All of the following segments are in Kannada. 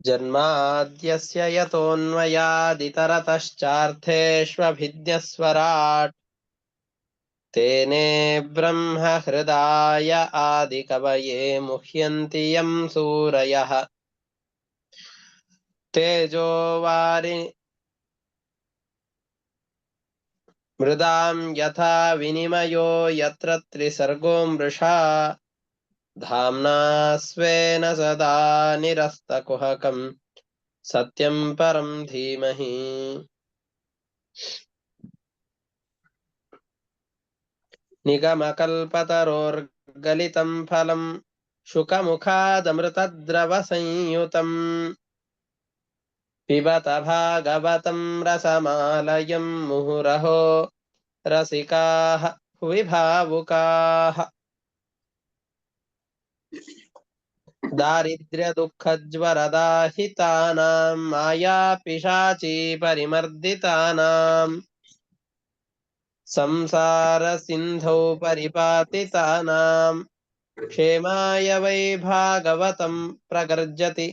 जन्माद्यस्य यतोऽन्वयादितरतश्चार्थेष्वभिज्ञस्वराट् तेने ब्रह्म हृदाय आदिकवये मुह्यन्ति यं सूरयः तेजो वारि मृदां यथा विनिमयो यत्र त्रिसर्गो मृषा धाम्ना स्वेन सदा निरस्तकुहकम् सत्यं परं धीमहि निगमकल्पतरोर्गलितं फलं शुकमुखादमृतद्रवसंयुतम् पिबत भागवतं रसमालयं मुहुरहो रसिकाः भुवि भावुकाः दारिद्र्यदुःखज्वरदाहितानां मायापिशाची परिमर्दितानां संसारसिन्धौ परिपातितानां क्षेमाय वै भागवतं प्रगर्जति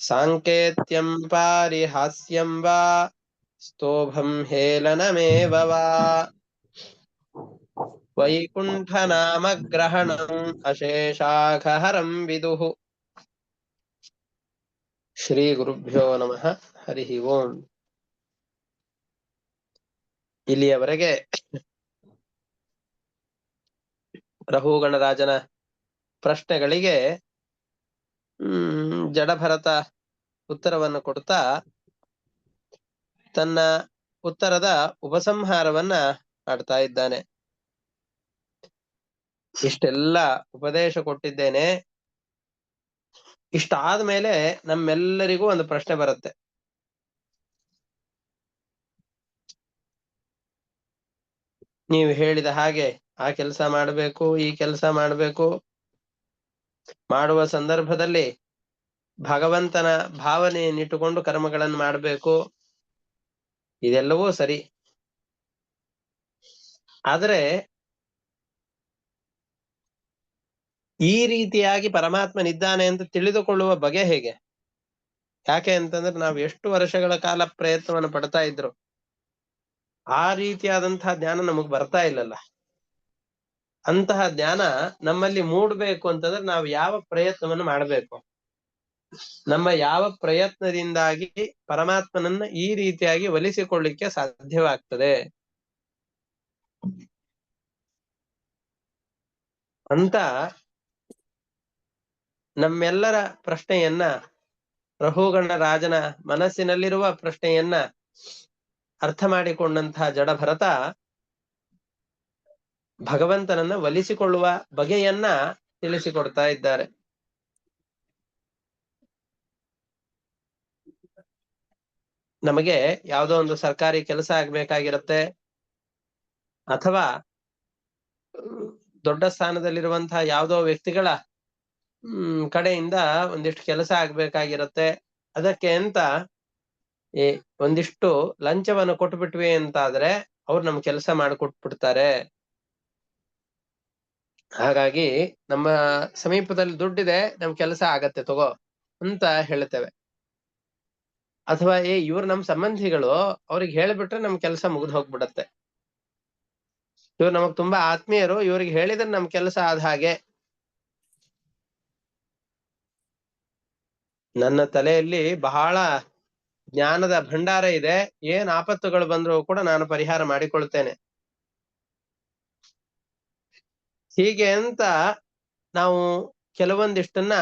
साङ्केत्यं पारिहास्यं वा स्तोभं हेलनमेव वा वैकुण्ठनामग्रहणम् अशेषाघहरं विदुः ಶ್ರೀಗುರುಭ್ಯೋ ನಮಃ ಹರಿ ಓಂ. ಇಲ್ಲಿಯವರೆಗೆ ರಘುಗಣರಾಜನ ಪ್ರಶ್ನೆಗಳಿಗೆ ಜಡಭರತ ಉತ್ತರವನ್ನು ಕೊಡ್ತಾ ತನ್ನ ಉತ್ತರದ ಉಪಸಂಹಾರವನ್ನ ಮಾಡ್ತಾ ಇದ್ದಾನೆ. ಇಷ್ಟೆಲ್ಲ ಉಪದೇಶ ಕೊಟ್ಟಿದ್ದೇನೆ, ಇಷ್ಟಾದ ಮೇಲೆ ನಮ್ಮೆಲ್ಲರಿಗೂ ಒಂದು ಪ್ರಶ್ನೆ ಬರುತ್ತೆ. ನೀವು ಹೇಳಿದ ಹಾಗೆ ಆ ಕೆಲಸ ಮಾಡಬೇಕು, ಈ ಕೆಲಸ ಮಾಡಬೇಕು, ಮಾಡುವ ಸಂದರ್ಭದಲ್ಲಿ ಭಗವಂತನ ಭಾವನೆಯನ್ನಿಟ್ಟುಕೊಂಡು ಕರ್ಮಗಳನ್ನು ಮಾಡಬೇಕು, ಇದೆಲ್ಲವೂ ಸರಿ. ಆದರೆ ಈ ರೀತಿಯಾಗಿ ಪರಮಾತ್ಮನಿದ್ದಾನೆ ಅಂತ ತಿಳಿದುಕೊಳ್ಳುವ ಬಗೆ ಹೇಗೆ? ಯಾಕೆ ಅಂತಂದ್ರೆ ನಾವು ಎಷ್ಟು ವರ್ಷಗಳ ಕಾಲ ಪ್ರಯತ್ನವನ್ನು ಪಡ್ತಾ ಇದ್ರು, ಆ ರೀತಿಯಾದಂತಹ ಜ್ಞಾನ ನಮಗ್ ಬರ್ತಾ ಇಲ್ಲಲ್ಲ. ಅಂತಹ ಜ್ಞಾನ ನಮ್ಮಲ್ಲಿ ಮೂಡಬೇಕು ಅಂತಂದ್ರೆ ನಾವು ಯಾವ ಪ್ರಯತ್ನವನ್ನು ಮಾಡಬೇಕು, ನಮ್ಮ ಯಾವ ಪ್ರಯತ್ನದಿಂದಾಗಿ ಪರಮಾತ್ಮನನ್ನ ಈ ರೀತಿಯಾಗಿ ಒಲಿಸಿಕೊಳ್ಳಿಕ್ಕೆ ಸಾಧ್ಯವಾಗ್ತದೆ ಅಂತ ನಮ್ಮೆಲ್ಲರ ಪ್ರಶ್ನೆಯನ್ನ, ರಘುಗಣ ರಾಜನ ಮನಸ್ಸಿನಲ್ಲಿರುವ ಪ್ರಶ್ನೆಯನ್ನ ಅರ್ಥ ಮಾಡಿಕೊಂಡಂತಹ ಜಡಭರತ ಭಗವಂತನನ್ನ ಒಲಿಸಿಕೊಳ್ಳುವ ಬಗೆಯನ್ನ ತಿಳಿಸಿಕೊಡ್ತಾ ಇದ್ದಾರೆ. ನಮಗೆ ಯಾವುದೋ ಒಂದು ಸರ್ಕಾರಿ ಕೆಲಸ ಆಗ್ಬೇಕಾಗಿರುತ್ತೆ, ಅಥವಾ ದೊಡ್ಡ ಸ್ಥಾನದಲ್ಲಿರುವಂತಹ ಯಾವುದೋ ವ್ಯಕ್ತಿಗಳ ಕಡೆಯಿಂದ ಒಂದಿಷ್ಟು ಕೆಲಸ ಆಗ್ಬೇಕಾಗಿರುತ್ತೆ. ಅದಕ್ಕೆ ಅಂತ ಒಂದಿಷ್ಟು ಲಂಚವನ್ನು ಕೊಟ್ಬಿಟ್ವಿ ಅಂತಾದ್ರೆ ಅವ್ರು ನಮ್ ಕೆಲಸ ಮಾಡಿಕೊಟ್ಬಿಡ್ತಾರೆ. ಹಾಗಾಗಿ ನಮ್ಮ ಸಮೀಪದಲ್ಲಿ ದುಡ್ಡಿದೆ, ನಮ್ ಕೆಲಸ ಆಗತ್ತೆ ತಗೋ ಅಂತ ಹೇಳ್ತೇವೆ. ಅಥವಾ ಇವ್ರು ನಮ್ ಸಂಬಂಧಿಗಳು, ಅವ್ರಿಗೆ ಹೇಳ್ಬಿಟ್ರೆ ನಮ್ ಕೆಲಸ ಮುಗಿದು ಹೋಗ್ಬಿಡತ್ತೆ. ಇವ್ರು ನಮಗ್ ತುಂಬಾ ಆತ್ಮೀಯರು, ಇವ್ರಿಗೆ ಹೇಳಿದ್ರೆ ನಮ್ ಕೆಲಸ ಆದ ಹಾಗೆ. ನನ್ನ ತಲೆಯಲ್ಲಿ ಬಹಳ ಜ್ಞಾನದ ಭಂಡಾರ ಇದೆ, ಏನ್ ಆಪತ್ತುಗಳು ಬಂದರೂ ಕೂಡ ನಾನು ಪರಿಹಾರ ಮಾಡಿಕೊಳ್ತೇನೆ, ಹೀಗೆ ಅಂತ ನಾವು ಕೆಲವೊಂದಿಷ್ಟನ್ನ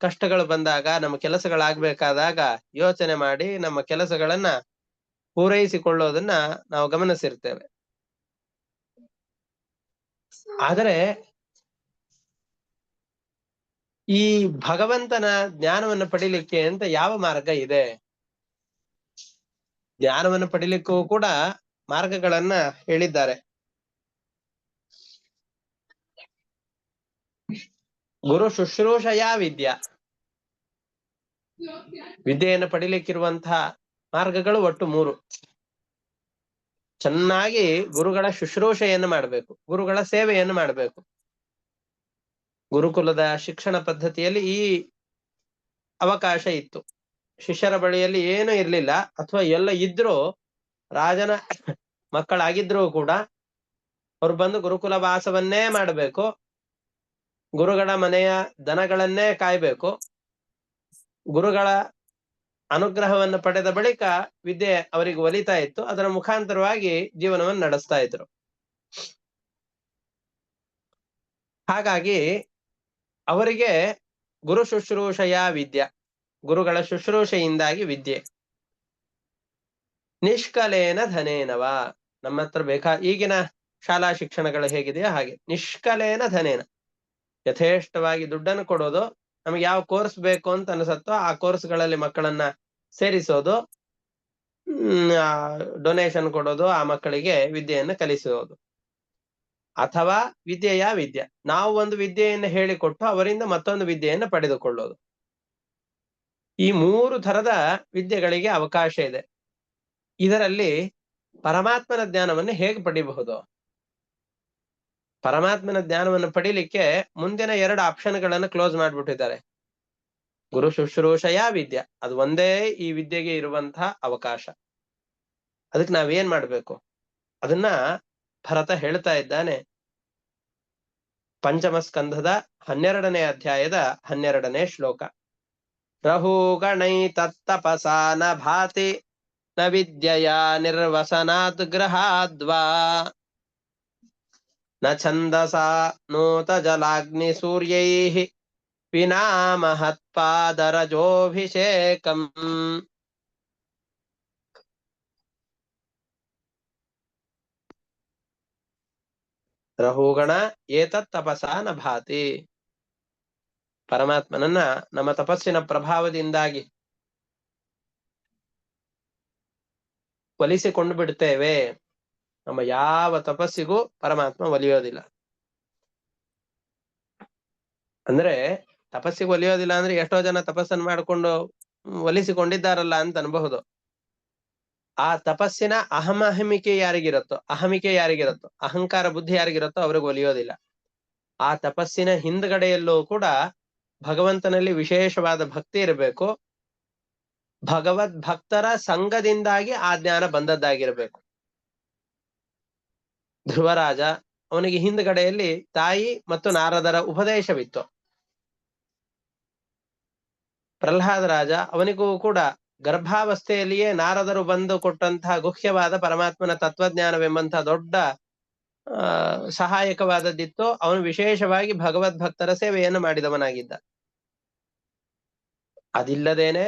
ಕಷ್ಟಗಳು ಬಂದಾಗ, ನಮ್ಮ ಕೆಲಸಗಳಾಗ್ಬೇಕಾದಾಗ ಯೋಚನೆ ಮಾಡಿ ನಮ್ಮ ಕೆಲಸಗಳನ್ನ ಪೂರೈಸಿಕೊಳ್ಳೋದನ್ನ ನಾವು ಗಮನಿಸಿರ್ತೇವೆ. ಆದರೆ ಈ ಭಗವಂತನ ಜ್ಞಾನವನ್ನು ಪಡಿಲಿಕ್ಕೆ ಅಂತ ಯಾವ ಮಾರ್ಗ ಇದೆ? ಜ್ಞಾನವನ್ನು ಪಡಿಲಿಕ್ಕೂ ಕೂಡ ಮಾರ್ಗಗಳನ್ನ ಹೇಳಿದ್ದಾರೆ. ಗುರು ಶುಶ್ರೂಷೆಯ ವಿದ್ಯಾ, ವಿದ್ಯೆಯನ್ನು ಪಡಿಲಿಕ್ಕಿರುವಂತಹ ಮಾರ್ಗಗಳು ಒಟ್ಟು 3. ಚೆನ್ನಾಗಿ ಗುರುಗಳ ಶುಶ್ರೂಷೆಯನ್ನು ಮಾಡಬೇಕು, ಗುರುಗಳ ಸೇವೆಯನ್ನು ಮಾಡಬೇಕು. ಗುರುಕುಲದ ಶಿಕ್ಷಣ ಪದ್ಧತಿಯಲ್ಲಿ ಈ ಅವಕಾಶ ಇತ್ತು. ಶಿಷ್ಯರ ಬಳಿಯಲ್ಲಿ ಏನೂ ಇರ್ಲಿಲ್ಲ, ಅಥವಾ ಎಲ್ಲ ಇದ್ರೂ ರಾಜನ ಮಕ್ಕಳಾಗಿದ್ರೂ ಕೂಡ ಅವ್ರು ಬಂದು ಗುರುಕುಲ ವಾಸವನ್ನೇ ಮಾಡಬೇಕು, ಗುರುಗಳ ಮನೆಯ ದನಗಳನ್ನೇ ಕಾಯ್ಬೇಕು, ಗುರುಗಳ ಅನುಗ್ರಹವನ್ನು ಪಡೆದ ಬಳಿಕ ವಿದ್ಯೆ ಅವರಿಗೆ ಒಲಿತಾ ಇತ್ತು. ಅದರ ಮುಖಾಂತರವಾಗಿ ಜೀವನವನ್ನು ನಡೆಸ್ತಾ ಇದ್ರು. ಹಾಗಾಗಿ ಅವರಿಗೆ ಗುರು ಶುಶ್ರೂಷೆಯ ವಿದ್ಯೆ, ಗುರುಗಳ ಶುಶ್ರೂಷೆಯಿಂದಾಗಿ ವಿದ್ಯೆ. ನಿಷ್ಕಲೇನ ಧನೇನವ, ನಮ್ಮ ಹತ್ರ ಈಗಿನ ಶಾಲಾ ಶಿಕ್ಷಣಗಳು ಹೇಗಿದೆಯೋ ಹಾಗೆ ನಿಷ್ಕಲೇನ ಧನೇನ, ಯಥೇಷ್ಟವಾಗಿ ದುಡ್ಡನ್ನು ಕೊಡೋದು, ನಮಗೆ ಯಾವ ಕೋರ್ಸ್ ಬೇಕು ಅಂತ ಅನಿಸತ್ತೋ ಆ ಕೋರ್ಸ್ಗಳಲ್ಲಿ ಮಕ್ಕಳನ್ನ ಸೇರಿಸೋದು, ಡೊನೇಷನ್ ಕೊಡೋದು, ಆ ಮಕ್ಕಳಿಗೆ ವಿದ್ಯೆಯನ್ನು ಕಲಿಸೋದು. ಅಥವಾ ವಿದ್ಯೆಯ ವಿದ್ಯೆ, ನಾವು ಒಂದು ವಿದ್ಯೆಯನ್ನು ಹೇಳಿಕೊಟ್ಟು ಅವರಿಂದ ಮತ್ತೊಂದು ವಿದ್ಯೆಯನ್ನು ಪಡೆದುಕೊಳ್ಳೋದು. ಈ 3 ಥರದ ವಿದ್ಯೆಗಳಿಗೆ ಅವಕಾಶ ಇದೆ. ಇದರಲ್ಲಿ ಪರಮಾತ್ಮನ ಜ್ಞಾನವನ್ನು ಹೇಗೆ ಪಡಿಬಹುದು? ಪರಮಾತ್ಮನ ಜ್ಞಾನವನ್ನು ಪಡಿಲಿಕ್ಕೆ ಮುಂದಿನ 2 ಆಪ್ಷನ್ಗಳನ್ನು ಕ್ಲೋಸ್ ಮಾಡ್ಬಿಟ್ಟಿದ್ದಾರೆ. ಗುರು ಶುಶ್ರೂಷೆಯ ವಿದ್ಯೆ, ಅದು ಒಂದೇ ಈ ವಿದ್ಯೆಗೆ ಇರುವಂತಹ ಅವಕಾಶ. ಅದಕ್ಕೆ ನಾವೇನ್ ಮಾಡ್ಬೇಕು? ಅದನ್ನ ಭರತ ಹೇಳ್ತಾ ಇದ್ದಾನೆ. ಪಂಚಮ ಸ್ಕಂಧದ 12ನೇ ಅಧ್ಯಾಯದ 12ನೇ ಶ್ಲೋಕ. ರಹುಗಣೈ ತತ್ತಪಸಾ ನ ಭಾತಿ ನ ವಿದ್ಯೆಯ ನಿರ್ವಸನಾತ್ ಗೃಹಾದ್ವಾ ನ ಛಂದಸಾ ನೋತ ಜಲಾಗ್ನಿ ಸೂರ್ಯೈಃ ವಿನಾ ಮಹತ್ಪಾದರಜೋಭಿಷೇಕಂ. ರಹುಗಣ ಏತತ್ ತಪಸಾ ನ ಭಾತಿ. ಪರಮಾತ್ಮನನ್ನ ನಮ್ಮ ತಪಸ್ಸಿನ ಪ್ರಭಾವದಿಂದಾಗಿ ಒಲಿಸಿಕೊಂಡು ಬಿಡ್ತೇವೆ. ನಮ್ಮ ಯಾವ ತಪಸ್ಸಿಗೂ ಪರಮಾತ್ಮ ಒಲಿಯೋದಿಲ್ಲ. ಅಂದ್ರೆ ತಪಸ್ಸಿಗೆ ಒಲಿಯೋದಿಲ್ಲ ಅಂದ್ರೆ ಎಷ್ಟೋ ಜನ ತಪಸ್ಸನ್ನು ಮಾಡಿಕೊಂಡು ಒಲಿಸಿಕೊಂಡಿದ್ದಾರಲ್ಲ ಅಂತ ಅನ್ಬಹುದು. ಆ ತಪಸ್ಸಿನ ಅಹಮಿಕೆ ಯಾರಿಗಿರುತ್ತೋ, ಅಹಂಕಾರ ಬುದ್ಧಿ ಯಾರಿಗಿರುತ್ತೋ ಅವ್ರಿಗೆ ಒಲಿಯೋದಿಲ್ಲ. ಆ ತಪಸ್ಸಿನ ಹಿಂದ್ಗಡೆಯಲ್ಲೂ ಕೂಡ ಭಗವಂತನಲ್ಲಿ ವಿಶೇಷವಾದ ಭಕ್ತಿ ಇರಬೇಕು. ಭಗವದ್ ಭಕ್ತರ ಸಂಘದಿಂದಾಗಿ ಆ ಜ್ಞಾನ ಬಂದದ್ದಾಗಿರ್ಬೇಕು. ಧ್ರುವರಾಜ, ಅವನಿಗೆ ಹಿಂದ್ಗಡೆಯಲ್ಲಿ ತಾಯಿ ಮತ್ತು ನಾರದರ ಉಪದೇಶವಿತ್ತು. ಪ್ರಹ್ಲಾದ ರಾಜ, ಅವನಿಗೂ ಕೂಡ ಗರ್ಭಾವಸ್ಥೆಯಲ್ಲಿಯೇ ನಾರದರು ಬಂದು ಕೊಟ್ಟಂತಹ ಗುಹ್ಯವಾದ ಪರಮಾತ್ಮನ ತತ್ವಜ್ಞಾನವೆಂಬಂತಹ ದೊಡ್ಡ ಸಹಾಯಕವಾದದ್ದಿತ್ತು. ಅವನು ವಿಶೇಷವಾಗಿ ಭಗವದ್ಭಕ್ತರ ಸೇವೆಯನ್ನು ಮಾಡಿದವನಾಗಿದ್ದ. ಅದಿಲ್ಲದೇನೆ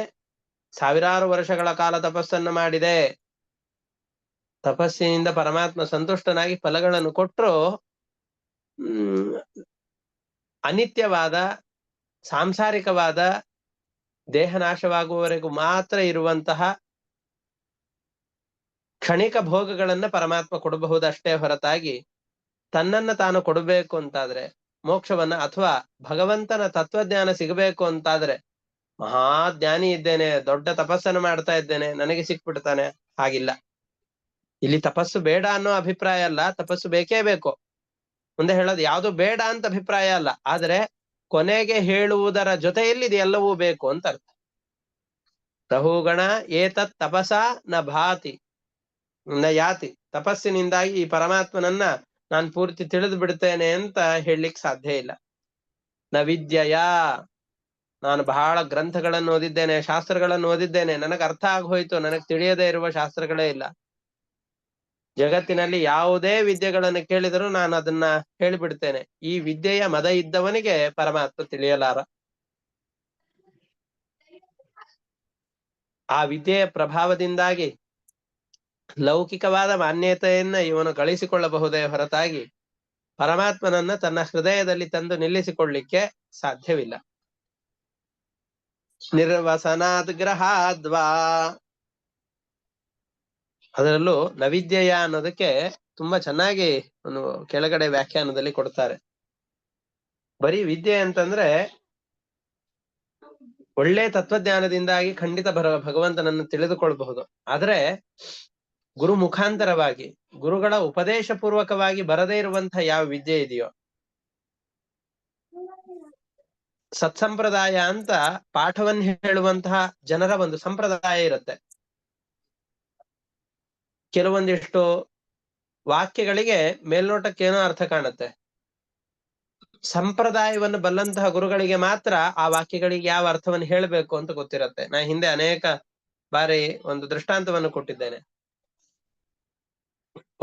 ಸಾವಿರಾರು ವರ್ಷಗಳ ಕಾಲ ತಪಸ್ಸನ್ನು ಮಾಡಿದೆ, ತಪಸ್ಸಿನಿಂದ ಪರಮಾತ್ಮ ಸಂತುಷ್ಟನಾಗಿ ಫಲಗಳನ್ನು ಕೊಟ್ಟರು. ಅನಿತ್ಯವಾದ ಸಾಂಸಾರಿಕವಾದ ದೇಹನಾಶವಾಗುವವರೆಗೂ ಮಾತ್ರ ಇರುವಂತಹ ಕ್ಷಣಿಕ ಭೋಗಗಳನ್ನ ಪರಮಾತ್ಮ ಕೊಡಬಹುದಷ್ಟೇ ಹೊರತಾಗಿ ತನ್ನನ್ನ ತಾನು ಕೊಡಬೇಕು ಅಂತಾದ್ರೆ, ಮೋಕ್ಷವನ್ನ ಅಥವಾ ಭಗವಂತನ ತತ್ವಜ್ಞಾನ ಸಿಗಬೇಕು ಅಂತಾದ್ರೆ, ಮಹಾಜ್ಞಾನಿ ಇದ್ದೇನೆ, ದೊಡ್ಡ ತಪಸ್ಸನ್ನು ಮಾಡ್ತಾ ಇದ್ದೇನೆ, ನನಗೆ ಸಿಕ್ಬಿಡ್ತಾನೆ, ಹಾಗಿಲ್ಲ. ಇಲ್ಲಿ ತಪಸ್ಸು ಬೇಡ ಅನ್ನೋ ಅಭಿಪ್ರಾಯ ಅಲ್ಲ, ತಪಸ್ಸು ಬೇಕೇ ಬೇಕು. ಮುಂದೆ ಹೇಳೋದು ಯಾವುದು ಬೇಡ ಅಂತ ಅಭಿಪ್ರಾಯ ಅಲ್ಲ, ಆದ್ರೆ ಕೊನೆಗೆ ಹೇಳುವುದರ ಜೊತೆಯಲ್ಲಿ ಇದೆಲ್ಲವೂ ಬೇಕು ಅಂತ ಅರ್ಥ. ರಹುಗಣ ಏತತ್ ತಪಸಾ ನ ಭಾತಿ ನ ಯಾತಿ. ತಪಸ್ಸಿನಿಂದಾಗಿ ಈ ಪರಮಾತ್ಮನನ್ನ ನಾನು ಪೂರ್ತಿ ತಿಳಿದು ಬಿಡ್ತೇನೆ ಅಂತ ಹೇಳಲಿಕ್ಕೆ ಸಾಧ್ಯ ಇಲ್ಲ. ನ ವಿದ್ಯೆಯ, ನಾನು ಬಹಳ ಗ್ರಂಥಗಳನ್ನು ಓದಿದ್ದೇನೆ, ಶಾಸ್ತ್ರಗಳನ್ನು ಓದಿದ್ದೇನೆ, ನನಗೆ ಅರ್ಥ ಆಗೋಯ್ತು, ನನಗೆ ತಿಳಿಯದೇ ಇರುವ ಶಾಸ್ತ್ರಗಳೇ ಇಲ್ಲ. ಜಗತ್ತಿನಲ್ಲಿ ಯಾವುದೇ ವಿದ್ಯೆಗಳನ್ನು ಕೇಳಿದರೂ ನಾನು ಅದನ್ನ ಹೇಳಿಬಿಡ್ತೇನೆ. ಈ ವಿದ್ಯೆಯ ಮದ ಇದ್ದವನಿಗೆ ಪರಮಾತ್ಮ ತಿಳಿಯಲಾರ. ಆ ವಿದ್ಯೆಯ ಪ್ರಭಾವದಿಂದಾಗಿ ಲೌಕಿಕವಾದ ಮಾನ್ಯತೆಯನ್ನ ಇವನು ಗಳಿಸಿಕೊಳ್ಳಬಹುದೇ ಹೊರತಾಗಿ ಪರಮಾತ್ಮನನ್ನ ತನ್ನ ಹೃದಯದಲ್ಲಿ ತಂದು ನಿಲ್ಲಿಸಿಕೊಳ್ಳಿಕ್ಕೆ ಸಾಧ್ಯವಿಲ್ಲ. ನಿರ್ವಸನಾದ್ ಗ್ರಹಾದ್ವಾ. ಅದರಲ್ಲೂ ನವಿದ್ಯೆಯ ಅನ್ನೋದಕ್ಕೆ ತುಂಬಾ ಚೆನ್ನಾಗಿ ಒಂದು ಕೆಳಗಡೆ ವ್ಯಾಖ್ಯಾನದಲ್ಲಿ ಕೊಡ್ತಾರೆ. ಬರೀ ವಿದ್ಯೆ ಅಂತಂದ್ರೆ ಒಳ್ಳೆ ತತ್ವಜ್ಞಾನದಿಂದಾಗಿ ಖಂಡಿತ ಭಗವಂತನನ್ನು ತಿಳಿದುಕೊಳ್ಳಬಹುದು. ಆದ್ರೆ ಗುರು ಮುಖಾಂತರವಾಗಿ, ಗುರುಗಳ ಉಪದೇಶ ಪೂರ್ವಕವಾಗಿ ಬರದೇ ಇರುವಂತಹ ಯಾವ ವಿದ್ಯೆ ಇದೆಯೋ, ಸತ್ಸಂಪ್ರದಾಯ ಅಂತ ಪಾಠವನ್ನು ಹೇಳುವಂತಹ ಜನರ ಒಂದು ಸಂಪ್ರದಾಯ ಇರುತ್ತೆ. ಕೆಲವೊಂದಿಷ್ಟು ವಾಕ್ಯಗಳಿಗೆ ಮೇಲ್ನೋಟಕ್ಕೇನೋ ಅರ್ಥ ಕಾಣುತ್ತೆ. ಸಂಪ್ರದಾಯವನ್ನು ಬಲ್ಲಂತಹ ಗುರುಗಳಿಗೆ ಮಾತ್ರ ಆ ವಾಕ್ಯಗಳಿಗೆ ಯಾವ ಅರ್ಥವನ್ನು ಹೇಳಬೇಕು ಅಂತ ಗೊತ್ತಿರುತ್ತೆ. ನಾ ಹಿಂದೆ ಅನೇಕ ಬಾರಿ ಒಂದು ದೃಷ್ಟಾಂತವನ್ನು ಕೊಟ್ಟಿದ್ದೇನೆ.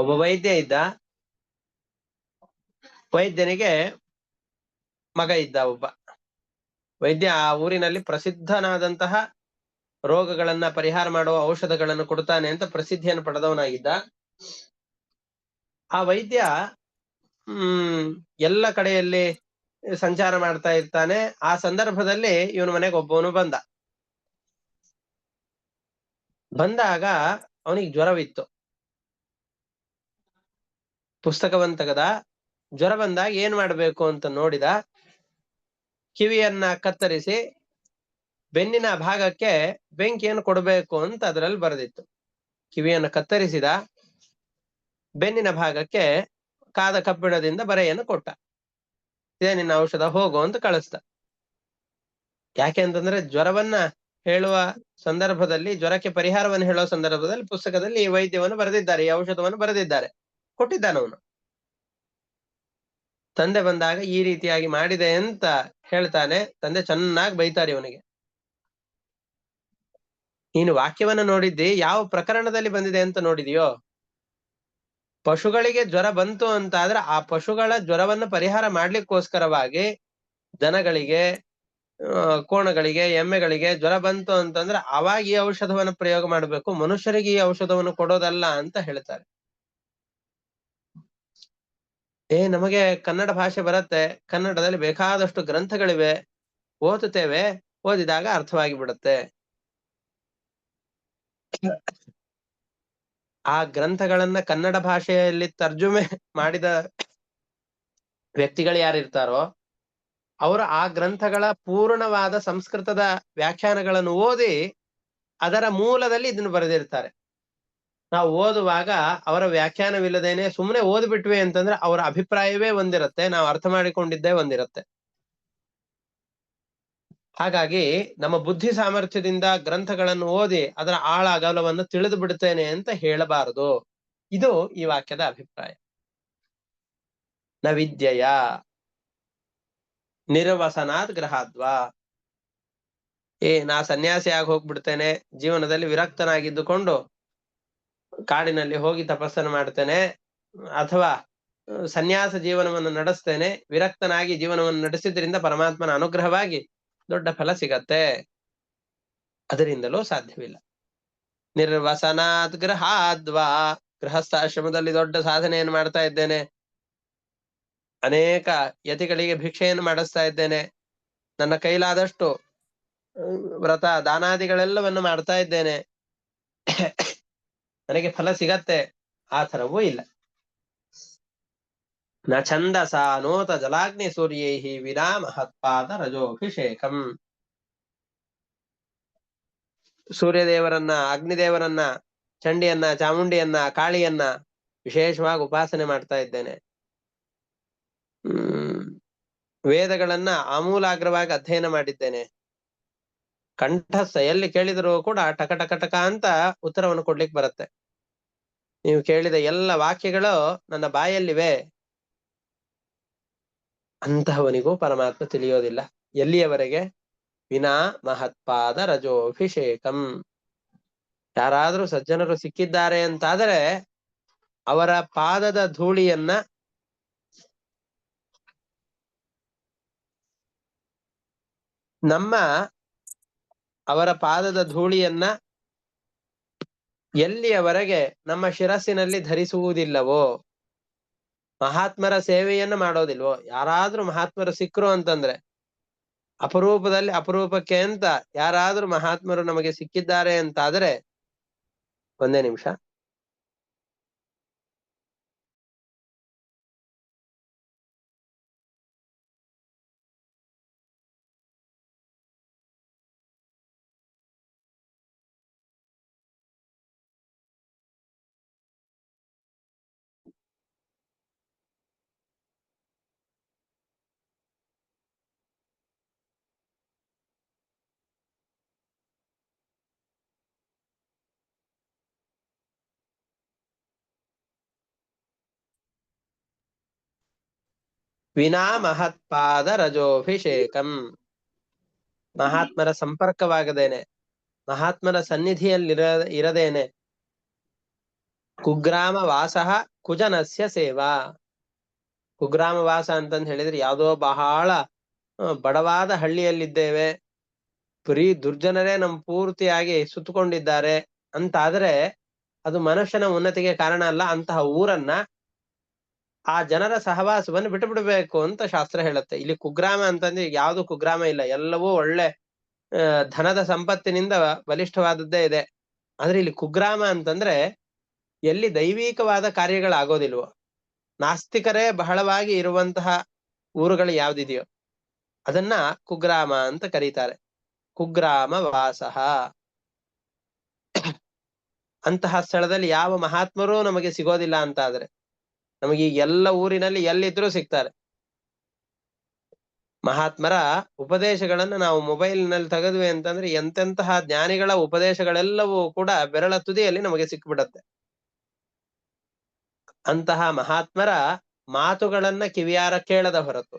ಒಬ್ಬ ವೈದ್ಯ ಇದ್ದ. ವೈದ್ಯನಿಗೆ ಮಗ ಇದ್ದ ಒಬ್ಬ ವೈದ್ಯ. ಆ ಊರಿನಲ್ಲಿ ಪ್ರಸಿದ್ಧನಾದಂತಹ ರೋಗಗಳನ್ನ ಪರಿಹಾರ ಮಾಡುವ ಔಷಧಗಳನ್ನು ಕೊಡ್ತಾನೆ ಅಂತ ಪ್ರಸಿದ್ಧಿಯನ್ನು ಪಡೆದವನಾಗಿದ್ದ. ಆ ವೈದ್ಯ ಎಲ್ಲ ಕಡೆಯಲ್ಲಿ ಸಂಚಾರ ಮಾಡ್ತಾ ಇರ್ತಾನೆ. ಆ ಸಂದರ್ಭದಲ್ಲಿ ಇವನ ಮನೆಗೆ ಒಬ್ಬವನು ಬಂದಾಗ ಅವನಿಗೆ ಜ್ವರವಿತ್ತು. ಪುಸ್ತಕವನ್ನು ತೆಗೆದ. ಜ್ವರ ಬಂದಾಗ ಏನ್ ಮಾಡ್ಬೇಕು ಅಂತ ನೋಡಿದ. ಕಿವಿಯನ್ನ ಕತ್ತರಿಸಿ ಬೆನ್ನಿನ ಭಾಗಕ್ಕೆ ಬೆಂಕಿಯನ್ನು ಕೊಡಬೇಕು ಅಂತ ಅದರಲ್ಲಿ ಬರೆದಿತ್ತು. ಕಿವಿಯನ್ನು ಕತ್ತರಿಸಿದ, ಬೆನ್ನಿನ ಭಾಗಕ್ಕೆ ಕಾದ ಕಬ್ಬಿಣದಿಂದ ಬರೆಯನ್ನು ಕೊಟ್ಟ. ಇದೇ ನಿನ್ನ ಔಷಧ, ಹೋಗು ಅಂತ ಕಳಿಸ್ದ. ಯಾಕೆ ಅಂತಂದ್ರೆ ಜ್ವರವನ್ನ ಹೇಳುವ ಸಂದರ್ಭದಲ್ಲಿ, ಜ್ವರಕ್ಕೆ ಪರಿಹಾರವನ್ನು ಹೇಳುವ ಸಂದರ್ಭದಲ್ಲಿ ಪುಸ್ತಕದಲ್ಲಿ ಈ ವೈದ್ಯವನ್ನು ಬರೆದಿದ್ದಾರೆ, ಈ ಔಷಧವನ್ನು ಬರೆದಿದ್ದಾರೆ, ಕೊಟ್ಟಿದ್ದಾನವನು. ತಂದೆ ಬಂದಾಗ ಈ ರೀತಿಯಾಗಿ ಮಾಡಿದೆ ಅಂತ ಹೇಳ್ತಾನೆ. ತಂದೆ ಚೆನ್ನಾಗಿ ಬೈತಾರೆ ಇವನಿಗೆ. ನೀನು ವಾಕ್ಯವನ್ನ ನೋಡಿದ್ದಿ, ಯಾವ ಪ್ರಕರಣದಲ್ಲಿ ಬಂದಿದೆ ಅಂತ ನೋಡಿದೆಯೋ? ಪಶುಗಳಿಗೆ ಜ್ವರ ಬಂತು ಅಂತ ಆದ್ರೆ ಆ ಪಶುಗಳ ಜ್ವರವನ್ನು ಪರಿಹಾರ ಮಾಡ್ಲಿಕ್ಕೋಸ್ಕರವಾಗಿ ದನಗಳಿಗೆ, ಕೋಣಗಳಿಗೆ, ಎಮ್ಮೆಗಳಿಗೆ ಜ್ವರ ಬಂತು ಅಂತಂದ್ರೆ ಅವಾಗ ಈ ಔಷಧವನ್ನು ಪ್ರಯೋಗ ಮಾಡಬೇಕು, ಮನುಷ್ಯರಿಗೆ ಈ ಔಷಧವನ್ನು ಕೊಡೋದಲ್ಲ ಅಂತ ಹೇಳ್ತಾರೆ. ನಮಗೆ ಕನ್ನಡ ಭಾಷೆ ಬರುತ್ತೆ, ಕನ್ನಡದಲ್ಲಿ ಬೇಕಾದಷ್ಟು ಗ್ರಂಥಗಳಿವೆ, ಓದುತ್ತೇವೆ, ಓದಿದಾಗ ಅರ್ಥವಾಗಿ ಬಿಡುತ್ತೆ. ಆ ಗ್ರಂಥಗಳನ್ನ ಕನ್ನಡ ಭಾಷೆಯಲ್ಲಿ ತರ್ಜುಮೆ ಮಾಡಿದ ವ್ಯಕ್ತಿಗಳು ಯಾರಿರ್ತಾರೋ ಅವರು ಆ ಗ್ರಂಥಗಳ ಪೂರ್ಣವಾದ ಸಂಸ್ಕೃತದ ವ್ಯಾಖ್ಯಾನಗಳನ್ನು ಓದಿ ಅದರ ಮೂಲದಲ್ಲಿ ಇದನ್ನು ಬರೆದಿರ್ತಾರೆ. ನಾವು ಓದುವಾಗ ಅವರ ವ್ಯಾಖ್ಯಾನವಿಲ್ಲದೇನೆ ಸುಮ್ಮನೆ ಓದ್ಬಿಟ್ವಿ ಅಂತಂದ್ರೆ ಅವರ ಅಭಿಪ್ರಾಯವೇ ಒಂದಿರುತ್ತೆ, ನಾವು ಅರ್ಥ ಮಾಡಿಕೊಂಡಿದ್ದೇ ಒಂದಿರುತ್ತೆ. ಹಾಗಾಗಿ ನಮ್ಮ ಬುದ್ಧಿ ಸಾಮರ್ಥ್ಯದಿಂದ ಗ್ರಂಥಗಳನ್ನು ಓದಿ ಅದರ ಆಳ ಅಗಲವನ್ನು ತಿಳಿದು ಬಿಡುತ್ತೇನೆ ಅಂತ ಹೇಳಬಾರದು. ಇದು ಈ ವಾಕ್ಯದ ಅಭಿಪ್ರಾಯ. ನ ವಿದ್ಯೆಯ ನಿರ್ವಸನಾತ್ ಗೃಹಾದ್ವಾ. ನಾ ಸನ್ಯಾಸಿ ಆಗಿ ಹೋಗ್ಬಿಡ್ತೇನೆ, ಜೀವನದಲ್ಲಿ ವಿರಕ್ತನಾಗಿದ್ದುಕೊಂಡು ಕಾಡಿನಲ್ಲಿ ಹೋಗಿ ತಪಸ್ಸನ್ನು ಮಾಡ್ತೇನೆ, ಅಥವಾ ಸನ್ಯಾಸ ಜೀವನವನ್ನು ನಡೆಸ್ತೇನೆ, ವಿರಕ್ತನಾಗಿ ಜೀವನವನ್ನು ನಡೆಸಿದ್ರಿಂದ ಪರಮಾತ್ಮನ ಅನುಗ್ರಹವಾಗಿ ದೊಡ್ಡ ಫಲ ಸಿಗತ್ತೆ, ಅದರಿಂದಲೂ ಸಾಧ್ಯವಿಲ್ಲ. ನಿರ್ವಸನಾತ್ ಗೃಹಾದ್ವಾ. ಗೃಹಸ್ಥಾಶ್ರಮದಲ್ಲಿ ದೊಡ್ಡ ಸಾಧನೆಯನ್ನು ಮಾಡ್ತಾ ಇದ್ದೇನೆ, ಅನೇಕ ಯತಿಗಳಿಗೆ ಭಿಕ್ಷೆಯನ್ನು ಮಾಡಿಸ್ತಾ ಇದ್ದೇನೆ, ನನ್ನ ಕೈಲಾದಷ್ಟು ವ್ರತ ದಾನಾದಿಗಳೆಲ್ಲವನ್ನು ಮಾಡ್ತಾ ಇದ್ದೇನೆ, ನನಗೆ ಫಲ ಸಿಗತ್ತೆ, ಆ ಥರವೂ ಇಲ್ಲ. ನ ಛಂದಸ ನೋತ ಜಲಾಗ್ನಿ ಸೂರ್ಯೈಹಿ ವಿನಾ ಮಹತ್ಪಾದ ರಜೋಭಿಷೇಕಂ. ಸೂರ್ಯದೇವರನ್ನ, ಅಗ್ನಿದೇವರನ್ನ, ಚಂಡಿಯನ್ನ, ಚಾಮುಂಡಿಯನ್ನ, ಕಾಳಿಯನ್ನ ವಿಶೇಷವಾಗಿ ಉಪಾಸನೆ ಮಾಡ್ತಾ ಇದ್ದೇನೆ. ವೇದಗಳನ್ನ ಆಮೂಲಾಗ್ರವಾಗಿ ಅಧ್ಯಯನ ಮಾಡಿದ್ದೇನೆ. ಕಂಠಸ್ಥ, ಎಲ್ಲಿ ಕೇಳಿದರೂ ಕೂಡ ಟಕ ಟಕ ಟಕ ಅಂತ ಉತ್ತರವನ್ನು ಕೊಡ್ಲಿಕ್ಕೆ ಬರುತ್ತೆ. ನೀವು ಕೇಳಿದ ಎಲ್ಲ ವಾಕ್ಯಗಳು ನನ್ನ ಬಾಯಲ್ಲಿವೆ. ಅಂತಹವನಿಗೂ ಪರಮಾತ್ಮ ತಿಳಿಯೋದಿಲ್ಲ. ಎಲ್ಲಿಯವರೆಗೆ? ವಿನಾ ಮಹತ್ಪಾದ ರಜೋಭಿಷೇಕಂ. ಯಾರಾದ್ರೂ ಸಜ್ಜನರು ಸಿಕ್ಕಿದ್ದಾರೆ ಅಂತಾದರೆ ಅವರ ಪಾದದ ಧೂಳಿಯನ್ನ ಅವರ ಪಾದದ ಧೂಳಿಯನ್ನ ಎಲ್ಲಿಯವರೆಗೆ ನಮ್ಮ ಶಿರಸ್ಸಿನಲ್ಲಿ ಧರಿಸುವುದಿಲ್ಲವೋ, ಮಹಾತ್ಮರ ಸೇವೆಯನ್ನ ಮಾಡೋದಿಲ್ವೋ. ಯಾರಾದ್ರೂ ಮಹಾತ್ಮರು ಸಿಕ್ಕರು ಅಂತಂದ್ರೆ, ಅಪರೂಪದಲ್ಲಿ ಅಪರೂಪಕ್ಕೆ ಅಂತ ಯಾರಾದ್ರೂ ಮಹಾತ್ಮರು ನಮಗೆ ಸಿಕ್ಕಿದ್ದಾರೆ ಅಂತಾದ್ರೆ, ಒಂದೇ ನಿಮಿಷ. ವಿನಾ ಮಹತ್ಪಾದ ರಜೋಭಿಷೇಕಂ. ಮಹಾತ್ಮರ ಸಂಪರ್ಕವಾಗದೇನೆ, ಮಹಾತ್ಮರ ಸನ್ನಿಧಿಯಲ್ಲಿ ಇರದೇನೆ, ಕುಗ್ರಾಮ ವಾಸ ಕುಜನಸ್ಯ ಸೇವಾ. ಕುಗ್ರಾಮ ವಾಸ ಅಂತಂದ್ ಹೇಳಿದ್ರೆ ಯಾವುದೋ ಬಹಳ ಬಡವಾದ ಹಳ್ಳಿಯಲ್ಲಿದ್ದೇವೆ, ಬರೀ ದುರ್ಜನರೇ ನಮ್ ಪೂರ್ತಿಯಾಗಿ ಸುತ್ತಕೊಂಡಿದ್ದಾರೆ ಅಂತಾದ್ರೆ ಅದು ಮನುಷ್ಯನ ಉನ್ನತಿಗೆ ಕಾರಣ ಅಲ್ಲ. ಅಂತಹ ಊರನ್ನ, ಆ ಜನರ ಸಹವಾಸವನ್ನು ಬಿಟ್ಟು ಬಿಡಬೇಕು ಅಂತ ಶಾಸ್ತ್ರ ಹೇಳುತ್ತೆ. ಇಲ್ಲಿ ಕುಗ್ರಾಮ ಅಂತಂದ್ರೆ ಯಾವ್ದು ಕುಗ್ರಾಮ ಇಲ್ಲ, ಎಲ್ಲವೂ ಒಳ್ಳೆ ಧನದ ಸಂಪತ್ತಿನಿಂದ ಬಲಿಷ್ಠವಾದದ್ದೇ ಇದೆ. ಆದ್ರೆ ಇಲ್ಲಿ ಕುಗ್ರಾಮ ಅಂತಂದ್ರೆ ಎಲ್ಲಿ ದೈವಿಕವಾದ ಕಾರ್ಯಗಳಾಗೋದಿಲ್ವೋ, ನಾಸ್ತಿಕರೇ ಬಹಳವಾಗಿ ಇರುವಂತಹ ಊರುಗಳು ಯಾವ್ದಿದೆಯೋ ಅದನ್ನ ಕುಗ್ರಾಮ ಅಂತ ಕರೀತಾರೆ. ಕುಗ್ರಾಮ ವಾಸಃ. ಅಂತಹ ಸ್ಥಳದಲ್ಲಿ ಯಾವ ಮಹಾತ್ಮರೂ ನಮಗೆ ಸಿಗೋದಿಲ್ಲ ಅಂತ ಆದ್ರೆ, ನಮಗೆ ಈ ಎಲ್ಲ ಊರಿನಲ್ಲಿ ಎಲ್ಲಿದ್ರೂ ಸಿಗ್ತಾರೆ. ಮಹಾತ್ಮರ ಉಪದೇಶಗಳನ್ನ ನಾವು ಮೊಬೈಲ್ ನಲ್ಲಿ ತೆಗೆದ್ವಿ ಅಂತಂದ್ರೆ ಎಂತೆಂತಹ ಜ್ಞಾನಿಗಳ ಉಪದೇಶಗಳೆಲ್ಲವೂ ಕೂಡ ಬೆರಳ ತುದಿಯಲ್ಲಿ ನಮಗೆ ಸಿಕ್ಬಿಡತ್ತೆ. ಅಂತಹ ಮಹಾತ್ಮರ ಮಾತುಗಳನ್ನ ಕಿವಿಯಾರ ಕೇಳದ ಹೊರತು,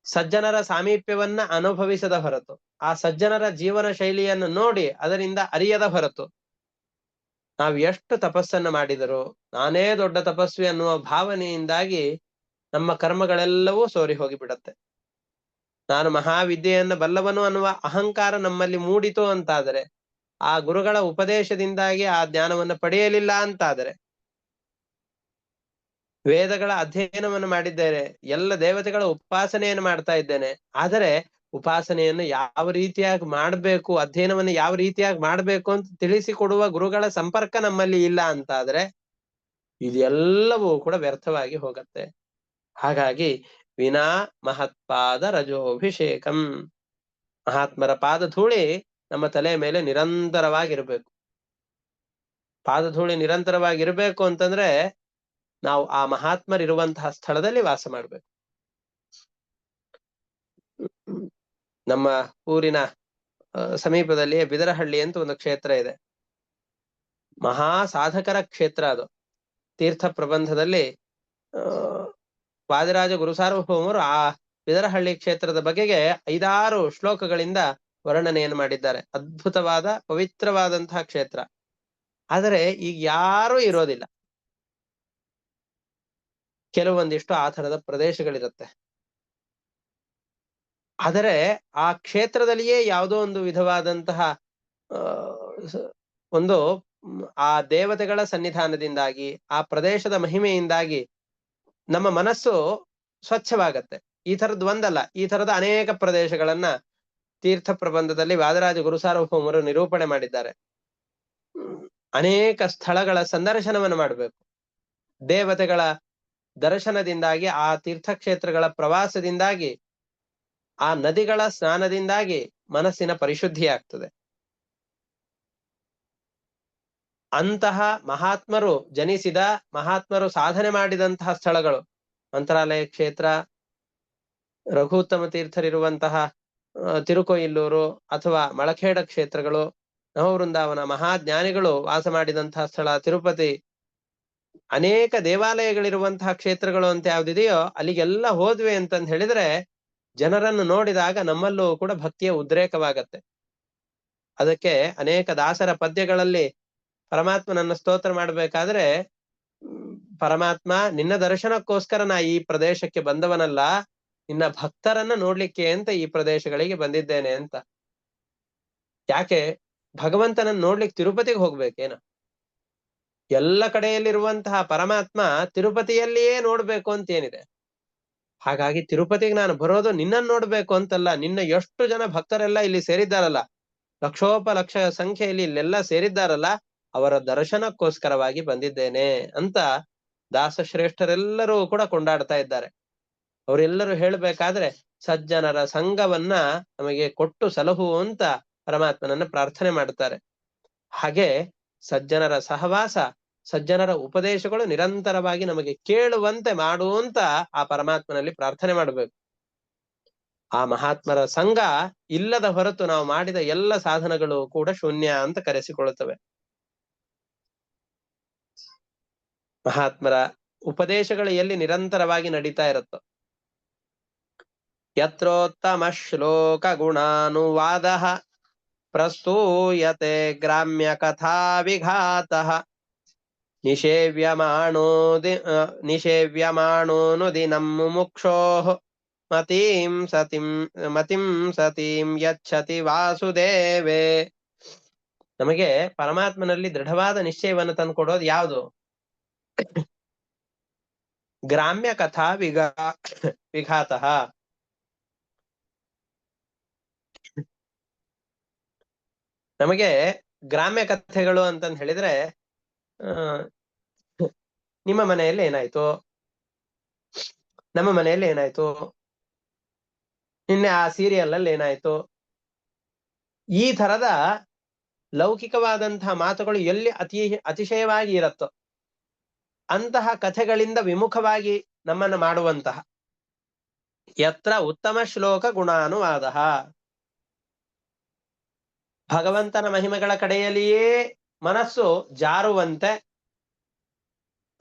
ಸಜ್ಜನರ ಸಾಮೀಪ್ಯವನ್ನ ಅನುಭವಿಸದ ಹೊರತು, ಆ ಸಜ್ಜನರ ಜೀವನ ಶೈಲಿಯನ್ನು ನೋಡಿ ಅದರಿಂದ ಅರಿಯದ ಹೊರತು, ನಾವು ಎಷ್ಟು ತಪಸ್ಸನ್ನ ಮಾಡಿದರೂ ನಾನೇ ದೊಡ್ಡ ತಪಸ್ವಿ ಅನ್ನುವ ಭಾವನೆಯಿಂದಾಗಿ ನಮ್ಮ ಕರ್ಮಗಳೆಲ್ಲವೂ ಸೋರಿ ಹೋಗಿಬಿಡತ್ತೆ. ನಾನು ಮಹಾವಿದ್ಯೆಯನ್ನು ಬಲ್ಲವನು ಅನ್ನುವ ಅಹಂಕಾರ ನಮ್ಮಲ್ಲಿ ಮೂಡಿತು ಅಂತಾದರೆ, ಆ ಗುರುಗಳ ಉಪದೇಶದಿಂದಾಗಿ ಆ ಜ್ಞಾನವನ್ನು ಪಡೆಯಲಿಲ್ಲ ಅಂತಾದರೆ, ವೇದಗಳ ಅಧ್ಯಯನವನ್ನು ಮಾಡಿದ್ದೇನೆ, ಎಲ್ಲ ದೇವತೆಗಳ ಉಪಾಸನೆಯನ್ನು ಮಾಡ್ತಾ ಇದ್ದೇನೆ, ಆದರೆ ಉಪಾಸನೆಯನ್ನು ಯಾವ ರೀತಿಯಾಗಿ ಮಾಡಬೇಕು, ಅಧ್ಯಯನವನ್ನು ಯಾವ ರೀತಿಯಾಗಿ ಮಾಡಬೇಕು ಅಂತ ತಿಳಿಸಿಕೊಡುವ ಗುರುಗಳ ಸಂಪರ್ಕ ನಮ್ಮಲ್ಲಿ ಇಲ್ಲ ಅಂತಾದ್ರೆ ಇದೆಲ್ಲವೂ ಕೂಡ ವ್ಯರ್ಥವಾಗಿ ಹೋಗತ್ತೆ. ಹಾಗಾಗಿ ವಿನಾ ಮಹತ್ಪಾದ ರಜೋಭಿಷೇಕಂ. ಮಹಾತ್ಮರ ಪಾದ ಧೂಳಿ ನಮ್ಮ ತಲೆ ಮೇಲೆ ನಿರಂತರವಾಗಿರ್ಬೇಕು. ಪಾದ ಧೂಳಿ ನಿರಂತರವಾಗಿರ್ಬೇಕು ಅಂತಂದ್ರೆ ನಾವು ಆ ಮಹಾತ್ಮರಿರುವಂತಹ ಸ್ಥಳದಲ್ಲಿ ವಾಸ ಮಾಡ್ಬೇಕು. ನಮ್ಮ ಊರಿನ ಸಮೀಪದಲ್ಲಿ ಬಿದರಹಳ್ಳಿ ಅಂತ ಒಂದು ಕ್ಷೇತ್ರ ಇದೆ. ಮಹಾ ಸಾಧಕರ ಕ್ಷೇತ್ರ ಅದು. ತೀರ್ಥ ಪ್ರಬಂಧದಲ್ಲಿ ವಾದಿರಾಜ ಗುರುಸಾರ್ವಭೌಮರು ಆ ಬಿದರಹಳ್ಳಿ ಕ್ಷೇತ್ರದ ಬಗೆಗೆ 5-6 ಶ್ಲೋಕಗಳಿಂದ ವರ್ಣನೆಯನ್ನು ಮಾಡಿದ್ದಾರೆ. ಅದ್ಭುತವಾದ ಪವಿತ್ರವಾದಂತಹ ಕ್ಷೇತ್ರ. ಆದರೆ ಈಗ ಯಾರೂ ಇರೋದಿಲ್ಲ. ಕೆಲವೊಂದಿಷ್ಟು ಆ ಥರದ ಪ್ರದೇಶಗಳಿರುತ್ತೆ. ಆದರೆ ಆ ಕ್ಷೇತ್ರದಲ್ಲಿಯೇ ಯಾವುದೋ ಒಂದು ವಿಧವಾದಂತಹ ಒಂದು ಆ ದೇವತೆಗಳ ಸನ್ನಿಧಾನದಿಂದಾಗಿ, ಆ ಪ್ರದೇಶದ ಮಹಿಮೆಯಿಂದಾಗಿ ನಮ್ಮ ಮನಸ್ಸು ಸ್ವಚ್ಛವಾಗತ್ತೆ. ಈ ಥರದ್ ಒಂದಲ್ಲ, ಈ ಥರದ ಅನೇಕ ಪ್ರದೇಶಗಳನ್ನ ತೀರ್ಥ ಪ್ರಬಂಧದಲ್ಲಿ ವಾದರಾಜ ಗುರುಸಾರ್ವಭೌಮರು ನಿರೂಪಣೆ ಮಾಡಿದ್ದಾರೆ. ಅನೇಕ ಸ್ಥಳಗಳ ಸಂದರ್ಶನವನ್ನು ಮಾಡಬೇಕು. ದೇವತೆಗಳ ದರ್ಶನದಿಂದಾಗಿ, ಆ ತೀರ್ಥಕ್ಷೇತ್ರಗಳ ಪ್ರವಾಸದಿಂದಾಗಿ, ಆ ನದಿಗಳ ಸ್ನಾನದಿಂದಾಗಿ ಮನಸ್ಸಿನ ಪರಿಶುದ್ಧಿ ಆಗ್ತದೆ. ಅಂತಹ ಮಹಾತ್ಮರು ಜನಿಸಿದ, ಮಹಾತ್ಮರು ಸಾಧನೆ ಮಾಡಿದಂತಹ ಸ್ಥಳಗಳು ಮಂತ್ರಾಲಯ ಕ್ಷೇತ್ರ, ರಘುತ್ತಮ ತೀರ್ಥರಿರುವಂತಹ ತಿರುಕೊಯಿಲ್ಲೂರು ಅಥವಾ ಮಳಖೇಡ ಕ್ಷೇತ್ರಗಳು, ನವವೃಂದಾವನ ಮಹಾಜ್ಞಾನಿಗಳು ವಾಸ ಮಾಡಿದಂತಹ ಸ್ಥಳ ತಿರುಪತಿ, ಅನೇಕ ದೇವಾಲಯಗಳಿರುವಂತಹ ಕ್ಷೇತ್ರಗಳು ಅಂತ ಯಾವ್ದಿದೆಯೋ ಅಲ್ಲಿಗೆಲ್ಲ ಹೋದ್ವಿ ಅಂತಂದ್ ಹೇಳಿದ್ರೆ ಜನರನ್ನು ನೋಡಿದಾಗ ನಮ್ಮಲ್ಲೂ ಕೂಡ ಭಕ್ತಿಯ ಉದ್ರೇಕವಾಗತ್ತೆ. ಅದಕ್ಕೆ ಅನೇಕ ದಾಸರ ಪದ್ಯಗಳಲ್ಲಿ ಪರಮಾತ್ಮನನ್ನ ಸ್ತೋತ್ರ ಮಾಡ್ಬೇಕಾದ್ರೆ, ಪರಮಾತ್ಮ ನಿನ್ನ ದರ್ಶನಕ್ಕೋಸ್ಕರ ನಾ ಈ ಪ್ರದೇಶಕ್ಕೆ ಬಂದವನಲ್ಲ, ನಿನ್ನ ಭಕ್ತರನ್ನ ನೋಡ್ಲಿಕ್ಕೆ ಅಂತ ಈ ಪ್ರದೇಶಗಳಿಗೆ ಬಂದಿದ್ದೇನೆ ಅಂತ. ಯಾಕೆ ಭಗವಂತನನ್ನ ನೋಡ್ಲಿಕ್ಕೆ ತಿರುಪತಿಗೆ ಹೋಗ್ಬೇಕೇನ? ಎಲ್ಲ ಕಡೆಯಲ್ಲಿರುವಂತಹ ಪರಮಾತ್ಮ ತಿರುಪತಿಯಲ್ಲಿಯೇ ನೋಡ್ಬೇಕು ಅಂತ ಏನಿದೆ? ಹಾಗಾಗಿ ತಿರುಪತಿಗೆ ನಾನು ಬರೋದು ನಿನ್ನನ್ನು ನೋಡ್ಬೇಕು ಅಂತಲ್ಲ, ನಿನ್ನ ಎಷ್ಟು ಜನ ಭಕ್ತರೆಲ್ಲ ಇಲ್ಲಿ ಸೇರಿದ್ದಾರಲ್ಲ, ಲಕ್ಷೋಪಲಕ್ಷ ಸಂಖ್ಯೆಯಲ್ಲಿ ಇಲ್ಲೆಲ್ಲ ಸೇರಿದ್ದಾರಲ್ಲ, ಅವರ ದರ್ಶನಕ್ಕೋಸ್ಕರವಾಗಿ ಬಂದಿದ್ದೇನೆ ಅಂತ ದಾಸಶ್ರೇಷ್ಠರೆಲ್ಲರೂ ಕೂಡ ಕೊಂಡಾಡ್ತಾ ಇದ್ದಾರೆ. ಅವರೆಲ್ಲರೂ ಹೇಳ್ಬೇಕಾದ್ರೆ ಸಜ್ಜನರ ಸಂಘವನ್ನ ನಮಗೆ ಕೊಟ್ಟು ಸಲಹು ಅಂತ ಪರಮಾತ್ಮನನ್ನ ಪ್ರಾರ್ಥನೆ ಮಾಡ್ತಾರೆ. ಹಾಗೆ ಸಜ್ಜನರ ಸಹವಾಸ, ಸಜ್ಜನರ ಉಪದೇಶಗಳು ನಿರಂತರವಾಗಿ ನಮಗೆ ಕೇಳುವಂತೆ ಮಾಡುವಂತ ಆ ಪರಮಾತ್ಮನಲ್ಲಿ ಪ್ರಾರ್ಥನೆ ಮಾಡಬೇಕು. ಆ ಮಹಾತ್ಮರ ಸಂಘ ಇಲ್ಲದ ಹೊರತು ನಾವು ಮಾಡಿದ ಎಲ್ಲ ಸಾಧನಗಳು ಕೂಡ ಶೂನ್ಯ ಅಂತ ಕರೆಸಿಕೊಳ್ಳುತ್ತವೆ. ಮಹಾತ್ಮರ ಉಪದೇಶಗಳು ಎಲ್ಲಿ ನಿರಂತರವಾಗಿ ನಡೀತಾ ಇರುತ್ತೋ, ಯತ್ರೋತ್ತಮ ಶ್ಲೋಕ ಗುಣಾನುವಾದಃ ಪ್ರಸ್ತೂಯತೆ ಗ್ರಾಮ್ಯ ಕಥಾ ವಿಘಾತಃ ನಿಷೇವ್ಯಮಾಣೋನು ದಿನಂ ಮುಮುಕ್ಷೋಃ ಮತಿಂ ಸತಿಂ ಯಚ್ಛತಿ ವಾಸುದೇವೇ. ನಮಗೆ ಪರಮಾತ್ಮನಲ್ಲಿ ದೃಢವಾದ ನಿಶ್ಚಯವನ್ನು ತಂದುಕೊಡೋದು ಯಾವುದು? ಗ್ರಾಮ್ಯ ಕಥಾ ವಿಘಾತಃ. ನಮಗೆ ಗ್ರಾಮ್ಯ ಕಥೆಗಳು ಅಂತಂದು ಹೇಳಿದ್ರೆ, ನಿಮ್ಮ ಮನೆಯಲ್ಲಿ ಏನಾಯ್ತು, ನಮ್ಮ ಮನೆಯಲ್ಲಿ ಏನಾಯ್ತು, ನಿನ್ನೆ ಆ ಸೀರಿಯಲ್ ಅಲ್ಲಿ ಏನಾಯ್ತು, ಈ ತರದ ಲೌಕಿಕವಾದಂತಹ ಮಾತುಗಳು ಎಲ್ಲಿ ಅತಿಶಯವಾಗಿ ಇರುತ್ತೋ ಅಂತಹ ಕಥೆಗಳಿಂದ ವಿಮುಖವಾಗಿ ನಮ್ಮನ್ನು ಮಾಡುವಂತಹ. ಯತ್ರ ಉತ್ತಮ ಶ್ಲೋಕ ಗುಣಾನುವಾದ, ಭಗವಂತನ ಮಹಿಮೆಗಳ ಕಡೆಯಲ್ಲಿಯೇ ಮನಸ್ಸು ಜಾರುವಂತೆ,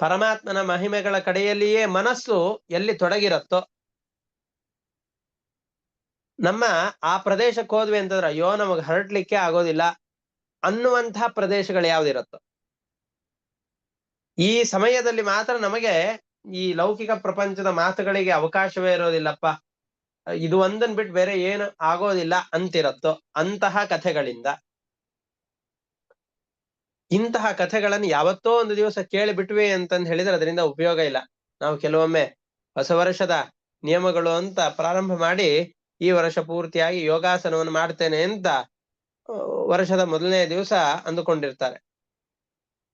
ಪರಮಾತ್ಮನ ಮಹಿಮೆಗಳ ಕಡೆಯಲ್ಲಿಯೇ ಮನಸ್ಸು ಎಲ್ಲಿ ತೊಡಗಿರತ್ತೋ, ನಮ್ಮ ಆ ಪ್ರದೇಶಕ್ಕೆ ಹೋದ್ವಿ ಅಂತಂದ್ರೆ ಅಯ್ಯೋ ನಮಗೆ ಹರಡ್ಲಿಕ್ಕೆ ಆಗೋದಿಲ್ಲ ಅನ್ನುವಂತಹ ಪ್ರದೇಶಗಳು ಯಾವ್ದಿರತ್ತೋ, ಈ ಸಮಯದಲ್ಲಿ ಮಾತ್ರ ನಮಗೆ ಈ ಲೌಕಿಕ ಪ್ರಪಂಚದ ಮಾತುಗಳಿಗೆ ಅವಕಾಶವೇ ಇರೋದಿಲ್ಲಪ್ಪ, ಇದು ಒಂದನ್ ಬಿಟ್ಟು ಬೇರೆ ಏನು ಆಗೋದಿಲ್ಲ ಅಂತಿರತ್ತೋ ಅಂತಹ ಕಥೆಗಳಿಂದ. ಇಂತಹ ಕಥೆಗಳನ್ನು ಯಾವತ್ತೋ ಒಂದು ದಿವಸ ಕೇಳಿಬಿಟ್ವಿ ಅಂತಂದು ಹೇಳಿದ್ರೆ ಅದರಿಂದ ಉಪಯೋಗ ಇಲ್ಲ. ನಾವು ಕೆಲವೊಮ್ಮೆ ಹೊಸ ವರ್ಷದ ನಿಯಮಗಳು ಅಂತ ಪ್ರಾರಂಭ ಮಾಡಿ ಈ ವರ್ಷ ಪೂರ್ತಿಯಾಗಿ ಯೋಗಾಸನವನ್ನು ಮಾಡ್ತೇನೆ ಅಂತ ವರ್ಷದ ಮೊದಲನೇ ದಿವಸ ಅಂದುಕೊಂಡಿರ್ತಾರೆ.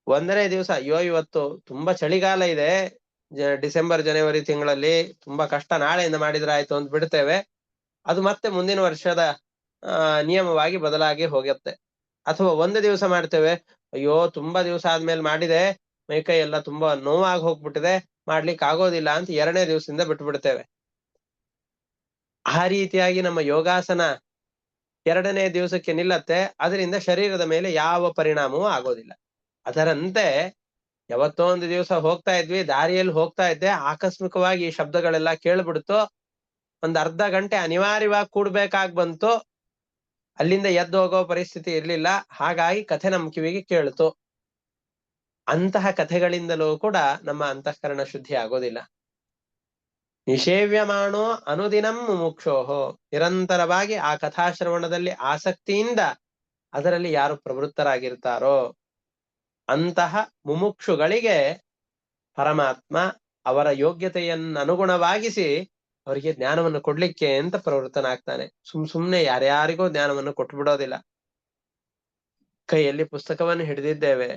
ಒಂದನೇ ದಿವಸ ಅಯ್ಯೋ ಇವತ್ತು ತುಂಬಾ ಚಳಿಗಾಲ ಇದೆ, ಡಿಸೆಂಬರ್ ಜನವರಿ ತಿಂಗಳಲ್ಲಿ ತುಂಬಾ ಕಷ್ಟ, ನಾಳೆಯಿಂದ ಮಾಡಿದ್ರೆ ಆಯ್ತು ಅಂತ ಬಿಡ್ತೇವೆ. ಅದು ಮತ್ತೆ ಮುಂದಿನ ವರ್ಷದ ನಿಯಮವಾಗಿ ಬದಲಾಗಿ ಹೋಗುತ್ತೆ. ಅಥವಾ ಒಂದು ದಿವಸ ಮಾಡ್ತೇವೆ, ಅಯ್ಯೋ ತುಂಬಾ ದಿವಸ ಆದ್ಮೇಲೆ ಮಾಡಿದೆ, ಮೈಕೈ ಎಲ್ಲ ತುಂಬಾ ನೋವಾಗಿ ಹೋಗ್ಬಿಟ್ಟಿದೆ, ಮಾಡ್ಲಿಕ್ಕೆ ಆಗೋದಿಲ್ಲ ಅಂತ ಎರಡನೇ ದಿವಸದಿಂದ ಬಿಟ್ಬಿಡ್ತೇವೆ. ಆ ರೀತಿಯಾಗಿ ನಮ್ಮ ಯೋಗಾಸನ ಎರಡನೇ ದಿವಸಕ್ಕೆ ನಿಲ್ಲತ್ತೆ, ಅದರಿಂದ ಶರೀರದ ಮೇಲೆ ಯಾವ ಪರಿಣಾಮವೂ ಆಗೋದಿಲ್ಲ. ಅದರಂತೆ ಯಾವತ್ತೋ ಒಂದು ದಿವಸ ಹೋಗ್ತಾ ಇದ್ವಿ, ದಾರಿಯಲ್ಲಿ ಹೋಗ್ತಾ ಇದ್ದೆ, ಆಕಸ್ಮಿಕವಾಗಿ ಈ ಶಬ್ದಗಳೆಲ್ಲ ಕೇಳ್ಬಿಡ್ತು, ಒಂದ್ ಅರ್ಧ ಗಂಟೆ ಅನಿವಾರ್ಯವಾಗಿ ಕೂಡ್ಬೇಕಾಗ್ ಬಂತು, ಅಲ್ಲಿಂದ ಎದ್ದು ಹೋಗೋ ಪರಿಸ್ಥಿತಿ ಇರ್ಲಿಲ್ಲ, ಹಾಗಾಗಿ ಕಥೆ ನಮ್ಮ ಕಿವಿಗೆ ಕೇಳ್ತು. ಅಂತಹ ಕಥೆಗಳಿಂದಲೂ ಕೂಡ ನಮ್ಮ ಅಂತಃಕರಣ ಶುದ್ಧಿ ಆಗೋದಿಲ್ಲ. ನಿಷೇವ್ಯಮಾಣೋ ಅನುದಿನಂ ಮುಮುಕ್ಷೋಹೋ, ನಿರಂತರವಾಗಿ ಆ ಕಥಾಶ್ರವಣದಲ್ಲಿ ಆಸಕ್ತಿಯಿಂದ ಅದರಲ್ಲಿ ಯಾರು ಪ್ರವೃತ್ತರಾಗಿರ್ತಾರೋ ಅಂತಹ ಮುಮುಕ್ಷುಗಳಿಗೆ ಪರಮಾತ್ಮ ಅವರ ಯೋಗ್ಯತೆಯನ್ನು ಅನುಗುಣವಾಗಿಸಿ ಅವರಿಗೆ ಜ್ಞಾನವನ್ನು ಕೊಡ್ಲಿಕ್ಕೆ ಅಂತ ಪ್ರವೃತ್ತನಾಗ್ತಾನೆ. ಸುಮ್ನೆ ಯಾರ್ಯಾರಿಗೋ ಜ್ಞಾನವನ್ನು ಕೊಟ್ಟು ಬಿಡೋದಿಲ್ಲ. ಕೈಯಲ್ಲಿ ಪುಸ್ತಕವನ್ನು ಹಿಡಿದಿದ್ದೇವೆ,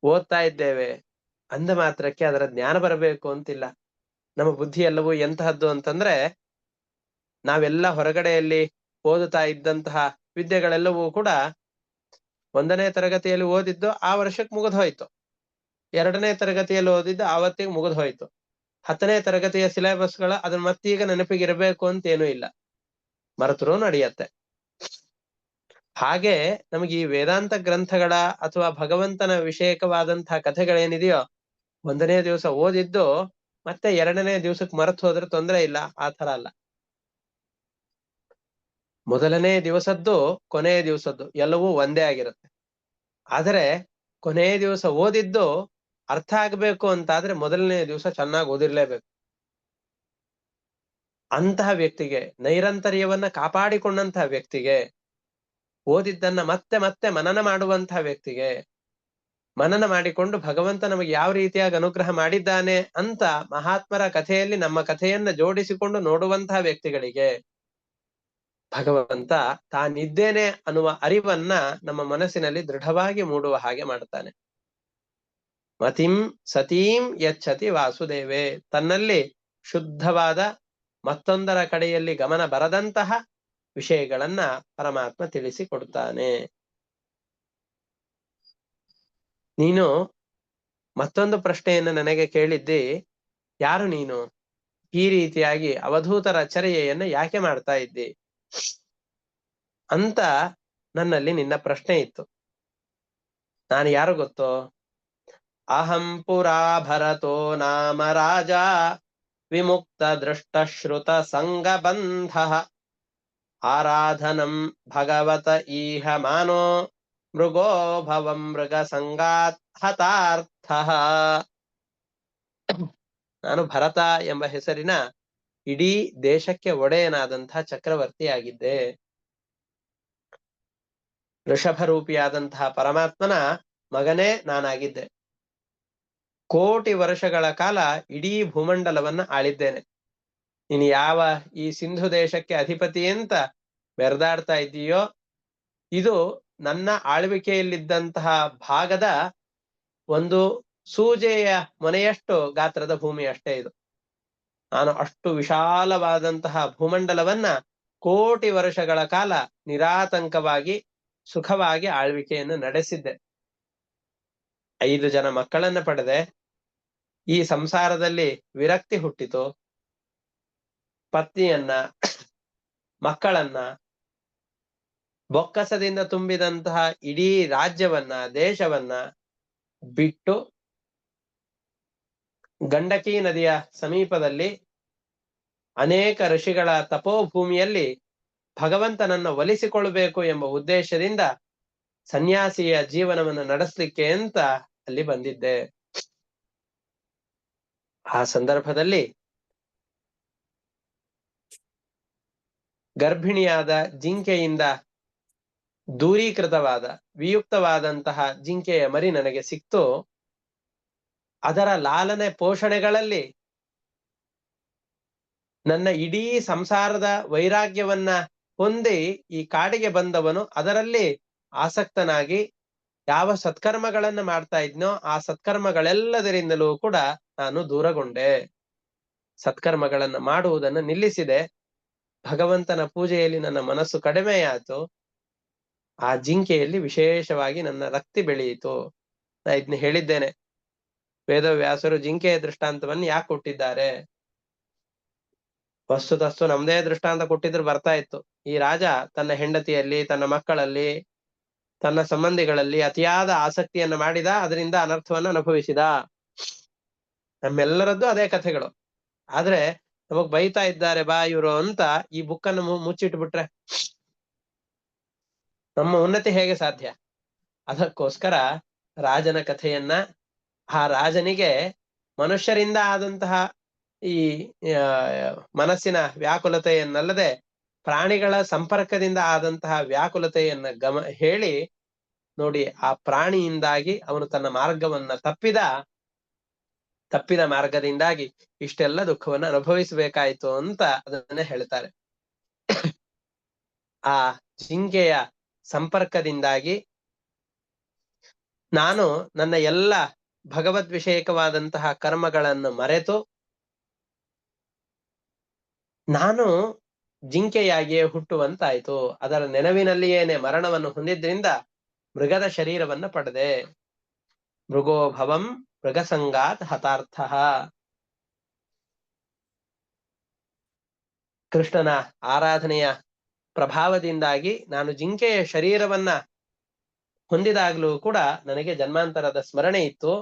ಓದ್ತಾ ಇದ್ದೇವೆ ಅಂದ ಮಾತ್ರಕ್ಕೆ ಅದರ ಜ್ಞಾನ ಬರಬೇಕು ಅಂತಿಲ್ಲ. ನಮ್ಮ ಬುದ್ಧಿ ಎಲ್ಲವೂ ಎಂತಹದ್ದು ಅಂತಂದ್ರೆ, ನಾವೆಲ್ಲ ಹೊರಗಡೆಯಲ್ಲಿ ಓದುತ್ತಾ ಇದ್ದಂತಹ ವಿದ್ಯೆಗಳೆಲ್ಲವೂ ಕೂಡ ಒಂದನೇ ತರಗತಿಯಲ್ಲಿ ಓದಿದ್ದು ಆ ವರ್ಷಕ್ಕೆ ಮುಗಿದು ಹೋಯ್ತು, ಎರಡನೇ ತರಗತಿಯಲ್ಲಿ ಓದಿದ್ದು ಆವತ್ತಿಗೆ ಮುಗಿದು ಹೋಯ್ತು, 10ನೇ ತರಗತಿಯ ಸಿಲೆಬಸ್ಗಳ ಅದನ್ನ ಮತ್ತೀಗ ನೆನಪಿಗಿರಬೇಕು ಅಂತ ಏನೂ ಇಲ್ಲ, ಮರೆತರೂ ನಡೆಯತ್ತೆ. ಹಾಗೆ ನಮಗೆ ಈ ವೇದಾಂತ ಗ್ರಂಥಗಳ ಅಥವಾ ಭಗವಂತನ ವಿಷಯಕವಾದಂತಹ ಕಥೆಗಳೇನಿದೆಯೋ ಒಂದನೇ ದಿವಸ ಓದಿದ್ದು ಮತ್ತೆ ಎರಡನೇ ದಿವಸಕ್ಕೆ ಮರೆತು ಹೋದ್ರೆ ತೊಂದರೆ ಇಲ್ಲ, ಆ ತರ ಅಲ್ಲ. ಮೊದಲನೇ ದಿವಸದ್ದು ಕೊನೆಯ ದಿವಸದ್ದು ಎಲ್ಲವೂ ಒಂದೇ ಆಗಿರುತ್ತೆ. ಆದರೆ ಕೊನೆಯ ದಿವಸ ಓದಿದ್ದು ಅರ್ಥ ಆಗ್ಬೇಕು ಅಂತಾದ್ರೆ ಮೊದಲನೇ ದಿವಸ ಚೆನ್ನಾಗಿ ಓದಿರ್ಲೇಬೇಕು. ಅಂತಹ ವ್ಯಕ್ತಿಗೆ, ನೈರಂತರ್ಯವನ್ನ ಕಾಪಾಡಿಕೊಂಡಂತಹ ವ್ಯಕ್ತಿಗೆ, ಓದಿದ್ದನ್ನ ಮತ್ತೆ ಮತ್ತೆ ಮನನ ಮಾಡುವಂತಹ ವ್ಯಕ್ತಿಗೆ, ಮನನ ಮಾಡಿಕೊಂಡು ಭಗವಂತ ನಮಗೆ ಯಾವ ರೀತಿಯಾಗಿ ಅನುಗ್ರಹ ಮಾಡಿದ್ದಾನೆ ಅಂತ ಮಹಾತ್ಮರ ಕಥೆಯಲ್ಲಿ ನಮ್ಮ ಕಥೆಯನ್ನ ಜೋಡಿಸಿಕೊಂಡು ನೋಡುವಂತಹ ವ್ಯಕ್ತಿಗಳಿಗೆ ಭಗವಂತ ತಾನಿದ್ದೇನೆ ಅನ್ನುವ ಅರಿವನ್ನ ನಮ್ಮ ಮನಸ್ಸಿನಲ್ಲಿ ದೃಢವಾಗಿ ಮೂಡುವ ಹಾಗೆ ಮಾಡ್ತಾನೆ. ಮತಿಂ ಸತೀಂ ಯಚ್ಛತಿ ವಾಸುದೇವೇ, ತನ್ನಲ್ಲಿ ಶುದ್ಧವಾದ ಮತ್ತೊಂದರ ಕಡೆಯಲ್ಲಿ ಗಮನ ಬರದಂತಹ ವಿಷಯಗಳನ್ನ ಪರಮಾತ್ಮ ತಿಳಿಸಿಕೊಡ್ತಾನೆ. ನೀನು ಮತ್ತೊಂದು ಪ್ರಶ್ನೆಯನ್ನು ನನಗೆ ಕೇಳಿದ್ದಿ, ಯಾರು ನೀನು, ಈ ರೀತಿಯಾಗಿ ಅವಧೂತರ ಚರ್ಯೆಯನ್ನು ಯಾಕೆ ಮಾಡ್ತಾ ಇದ್ದಿ ಅಂತ ನನ್ನಲ್ಲಿ ನಿನ್ನ ಪ್ರಶ್ನೆ ಇತ್ತು. ನಾನು ಯಾರು ಗೊತ್ತೋ? ಅಹಂ ಪುರಾ ಭರತೋ ನಾಮ ರಾಜ ವಿಮುಕ್ತ ದೃಷ್ಟ ಶ್ರುತ ಸಂಗಬಂಧ ಆರಾಧನಂ ಭಗವತ ಈಹ ಮಾನೋ ಮೃಗೋ ಭವಂ ಮೃಗ ಸಂಗಾತ್ ಹತಾರ್ಥ. ನಾನು ಭರತ ಎಂಬ ಹೆಸರಿನ ಇಡೀ ದೇಶಕ್ಕೆ ಒಡೆಯನಾದಂತಹ ಚಕ್ರವರ್ತಿಯಾಗಿದ್ದೆ. ಋಷಭರೂಪಿಯಾದಂತಹ ಪರಮಾತ್ಮನ ಮಗನೇ ನಾನಾಗಿದ್ದೆ. ಕೋಟಿ ವರ್ಷಗಳ ಕಾಲ ಇಡೀ ಭೂಮಂಡಲವನ್ನ ಆಳಿದ್ದೇನೆ. ನೀನು ಯಾವ ಈ ಸಿಂಧು ದೇಶಕ್ಕೆ ಅಧಿಪತಿ ಅಂತ ಮೆರೆದಾಡ್ತಾ ಇದ್ದೀಯೋ, ಇದು ನನ್ನ ಆಳ್ವಿಕೆಯಲ್ಲಿದ್ದಂತಹ ಭಾಗದ ಒಂದು ಸೂಜೆಯ ಮೊನೆಯಷ್ಟು ಗಾತ್ರದ ಭೂಮಿ ಅಷ್ಟೇ ಇದು. ನಾನು ಅಷ್ಟು ವಿಶಾಲವಾದಂತಹ ಭೂಮಂಡಲವನ್ನ ಕೋಟಿ ವರ್ಷಗಳ ಕಾಲ ನಿರಾತಂಕವಾಗಿ ಸುಖವಾಗಿ ಆಳ್ವಿಕೆಯನ್ನು ನಡೆಸಿದ್ದೆ. 5 ಜನ ಮಕ್ಕಳನ್ನ ಪಡೆದೆ. ಈ ಸಂಸಾರದಲ್ಲಿ ವಿರಕ್ತಿ ಹುಟ್ಟಿತು. ಪತ್ನಿಯನ್ನ, ಮಕ್ಕಳನ್ನ, ಬೊಕ್ಕಸದಿಂದ ತುಂಬಿದಂತಹ ಇಡೀ ರಾಜ್ಯವನ್ನ, ದೇಶವನ್ನ ಬಿಟ್ಟು ಗಂಡಕಿ ನದಿಯ ಸಮೀಪದಲ್ಲಿ ಅನೇಕ ಋಷಿಗಳ ತಪೋಭೂಮಿಯಲ್ಲಿ ಭಗವಂತನನ್ನು ಒಲಿಸಿಕೊಳ್ಳಬೇಕು ಎಂಬ ಉದ್ದೇಶದಿಂದ ಸನ್ಯಾಸಿಯ ಜೀವನವನ್ನು ನಡೆಸಲಿಕ್ಕೆ ಅಂತ ಅಲ್ಲಿ ಬಂದಿದ್ದೆ. ಆ ಸಂದರ್ಭದಲ್ಲಿ ಗರ್ಭಿಣಿಯಾದ ಜಿಂಕೆಯಿಂದ ದೂರೀಕೃತವಾದ ವಿಯುಕ್ತವಾದಂತಹ ಜಿಂಕೆಯ ಮರಿ ನನಗೆ ಸಿಕ್ತು. ಅದರ ಲಾಲನೆ ಪೋಷಣೆಗಳಲ್ಲಿ ನನ್ನ ಇಡೀ ಸಂಸಾರದ ವೈರಾಗ್ಯವನ್ನ ಹೊಂದಿ ಈ ಕಾಡಿಗೆ ಬಂದವನು ಅದರಲ್ಲಿ ಆಸಕ್ತನಾಗಿ ಯಾವ ಸತ್ಕರ್ಮಗಳನ್ನ ಮಾಡ್ತಾ ಇದ್ನೋ ಆ ಸತ್ಕರ್ಮಗಳೆಲ್ಲದರಿಂದಲೂ ಕೂಡ ನಾನು ದೂರಗೊಂಡೆ. ಸತ್ಕರ್ಮಗಳನ್ನ ಮಾಡುವುದನ್ನು ನಿಲ್ಲಿಸಿದೆ. ಭಗವಂತನ ಪೂಜೆಯಲ್ಲಿ ನನ್ನ ಮನಸ್ಸು ಕಡಿಮೆಯಾಯಿತು. ಆ ಜಿಂಕೆಯಲ್ಲಿ ವಿಶೇಷವಾಗಿ ನನ್ನ ರಕ್ತಿ ಬೆಳೆಯಿತು. ನಾ ಇದನ್ನ ಹೇಳಿದ್ದೇನೆ. ವೇದವ್ಯಾಸರು ಜಿಂಕೆಯ ದೃಷ್ಟಾಂತವನ್ನು ಯಾಕೆ ಕೊಟ್ಟಿದ್ದಾರೆ? ವಸ್ತುತಸ್ತು ನಮ್ದೇ ದೃಷ್ಟಾಂತ ಕೊಟ್ಟಿದ್ರು ಬರ್ತಾ ಇತ್ತು. ಈ ರಾಜ ತನ್ನ ಹೆಂಡತಿಯಲ್ಲಿ, ತನ್ನ ಮಕ್ಕಳಲ್ಲಿ, ತನ್ನ ಸಂಬಂಧಿಗಳಲ್ಲಿ ಅತಿಯಾದ ಆಸಕ್ತಿಯನ್ನ ಮಾಡಿದ. ಅದರಿಂದ ಅನರ್ಥವನ್ನ ಅನುಭವಿಸಿದ. ನಮ್ಮೆಲ್ಲರದ್ದು ಅದೇ ಕಥೆಗಳು. ಆದ್ರೆ ನಮಗ್ ಬೈತಾ ಇದ್ದಾರೆ ಬಾ ಇವರು ಅಂತ ಈ ಬುಕ್ಕನ್ನು ಮುಚ್ಚಿಟ್ಬಿಟ್ರೆ ನಮ್ಮ ಉನ್ನತಿ ಹೇಗೆ ಸಾಧ್ಯ? ಅದಕ್ಕೋಸ್ಕರ ರಾಜನ ಕಥೆಯನ್ನ, ಆ ರಾಜನಿಗೆ ಮನುಷ್ಯರಿಂದ ಆದಂತಹ ಈ ಮನಸ್ಸಿನ ವ್ಯಾಕುಲತೆಯನ್ನಲ್ಲದೆ ಪ್ರಾಣಿಗಳ ಸಂಪರ್ಕದಿಂದ ಆದಂತಹ ವ್ಯಾಕುಲತೆಯನ್ನ ಹೇಳಿ ನೋಡಿ, ಆ ಪ್ರಾಣಿಯಿಂದಾಗಿ ಅವನು ತನ್ನ ಮಾರ್ಗವನ್ನ ತಪ್ಪಿದ ಮಾರ್ಗದಿಂದಾಗಿ ಇಷ್ಟೆಲ್ಲ ದುಃಖವನ್ನು ಅನುಭವಿಸಬೇಕಾಯ್ತು ಅಂತ ಅದನ್ನ ಹೇಳ್ತಾರೆ. ಆ ಜಿಂಕೆಯ ಸಂಪರ್ಕದಿಂದಾಗಿ ನಾನು ನನ್ನ ಎಲ್ಲ ಭಗವದ್ ವಿಷಯಕವಾದಂತಹ ಕರ್ಮಗಳನ್ನು ಮರೆತು ನಾನು ಜಿಂಕೆಯಾಗಿಯೇ ಹುಟ್ಟುವಂತಾಯ್ತು. ಅದರ ನೆನವಿನಲ್ಲಿಯೇನೆ ಮರಣವನ್ನು ಹೊಂದಿದ್ರಿಂದ ಮೃಗದ ಶರೀರವನ್ನ ಪಡೆದೆ. ಮೃಗೋ ಭವಂ ಮೃಗಸಂಗಾತ್ ಹತಾರ್ಥ. ಕೃಷ್ಣನ ಆರಾಧನೆಯ ಪ್ರಭಾವದಿಂದಾಗಿ ನಾನು ಜಿಂಕೆಯ ಶರೀರವನ್ನ ಹೊಂದಿದಾಗ್ಲೂ ಕೂಡ ನನಗೆ ಜನ್ಮಾಂತರದ ಸ್ಮರಣೆ ಇತ್ತು.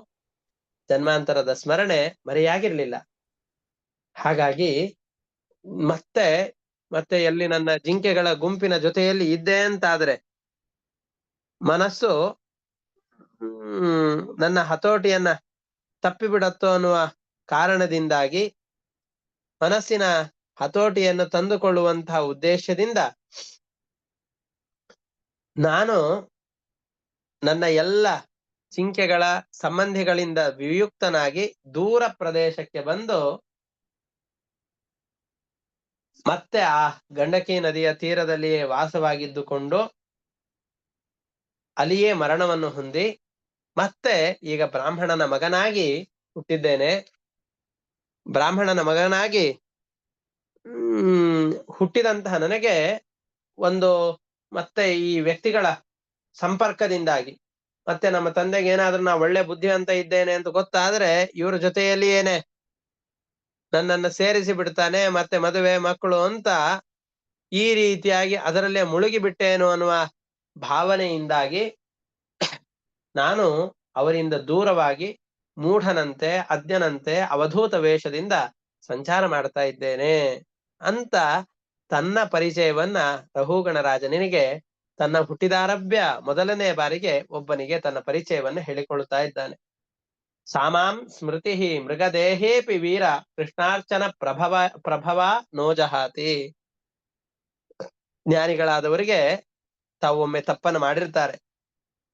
ಜನ್ಮಾಂತರದ ಸ್ಮರಣೆ ಮರೆಯಾಗಿರ್ಲಿಲ್ಲ. ಹಾಗಾಗಿ ಮತ್ತೆ ಎಲ್ಲಿ ನನ್ನ ಜಿಂಕೆಗಳ ಗುಂಪಿನ ಜೊತೆಯಲ್ಲಿ ಇದ್ದೆ ಅಂತಾದ್ರೆ ಮನಸ್ಸು ನನ್ನ ಹತೋಟಿಯನ್ನ ತಪ್ಪಿಬಿಡತ್ತೋ ಅನ್ನುವ ಕಾರಣದಿಂದಾಗಿ, ಮನಸ್ಸಿನ ಹತೋಟಿಯನ್ನು ತಂದುಕೊಳ್ಳುವಂತಹ ಉದ್ದೇಶದಿಂದ ನಾನು ನನ್ನ ಎಲ್ಲ ಜಿಂಕೆಗಳ ಸಂಬಂಧಿಗಳಿಂದ ವಿಯುಕ್ತನಾಗಿ ದೂರ ಪ್ರದೇಶಕ್ಕೆ ಬಂದು ಮತ್ತೆ ಆ ಗಂಡಕಿ ನದಿಯ ತೀರದಲ್ಲಿಯೇ ವಾಸವಾಗಿದ್ದುಕೊಂಡು ಅಲ್ಲಿಯೇ ಮರಣವನ್ನು ಹೊಂದಿ ಮತ್ತೆ ಈಗ ಬ್ರಾಹ್ಮಣನ ಮಗನಾಗಿ ಹುಟ್ಟಿದ್ದೇನೆ. ಬ್ರಾಹ್ಮಣನ ಮಗನಾಗಿ ಹುಟ್ಟಿದಂತಹ ನನಗೆ ಒಂದು ಮತ್ತೆ ಈ ವ್ಯಕ್ತಿಗಳ ಸಂಪರ್ಕದಿಂದಾಗಿ ಮತ್ತೆ ನಮ್ಮ ತಂದೆಗೆ ಏನಾದ್ರೂ ನಾ ಒಳ್ಳೆ ಬುದ್ಧಿವಂತ ಇದ್ದೇನೆ ಅಂತ ಗೊತ್ತಾದ್ರೆ ಇವ್ರ ಜೊತೆಯಲ್ಲಿಯೇನೆ ನನ್ನನ್ನು ಸೇರಿಸಿ ಬಿಡ್ತಾನೆ, ಮತ್ತೆ ಮದುವೆ ಮಕ್ಕಳು ಅಂತ ಈ ರೀತಿಯಾಗಿ ಅದರಲ್ಲೇ ಮುಳುಗಿ ಬಿಟ್ಟೇನು ಅನ್ನುವ ಭಾವನೆಯಿಂದಾಗಿ ನಾನು ಅವರಿಂದ ದೂರವಾಗಿ ಮೂಢನಂತೆ, ಅಜ್ಞನಂತೆ, ಅವಧೂತ ವೇಷದಿಂದ ಸಂಚಾರ ಮಾಡ್ತಾ ಇದ್ದೇನೆ ಅಂತ ತನ್ನ ಪರಿಚಯವನ್ನ ರಘುಗಣರಾಜನಿಗೆ ತನ್ನ ಹುಟ್ಟಿದಾರಭ್ಯ ಮೊದಲನೇ ಬಾರಿಗೆ ಒಬ್ಬನಿಗೆ ತನ್ನ ಪರಿಚಯವನ್ನ ಹೇಳಿಕೊಳ್ಳುತ್ತಾ ಇದ್ದಾನೆ. ಸಾಮಾಂ ಸ್ಮೃತಿ ಮೃಗದೇಹೇಪಿ ವೀರ ಕೃಷ್ಣಾರ್ಚನ ಪ್ರಭವ ನೋಜಹಾತಿ. ಜ್ಞಾನಿಗಳಾದವರಿಗೆ ತಾವು ಒಮ್ಮೆ ತಪ್ಪನ್ನು ಮಾಡಿರ್ತಾರೆ,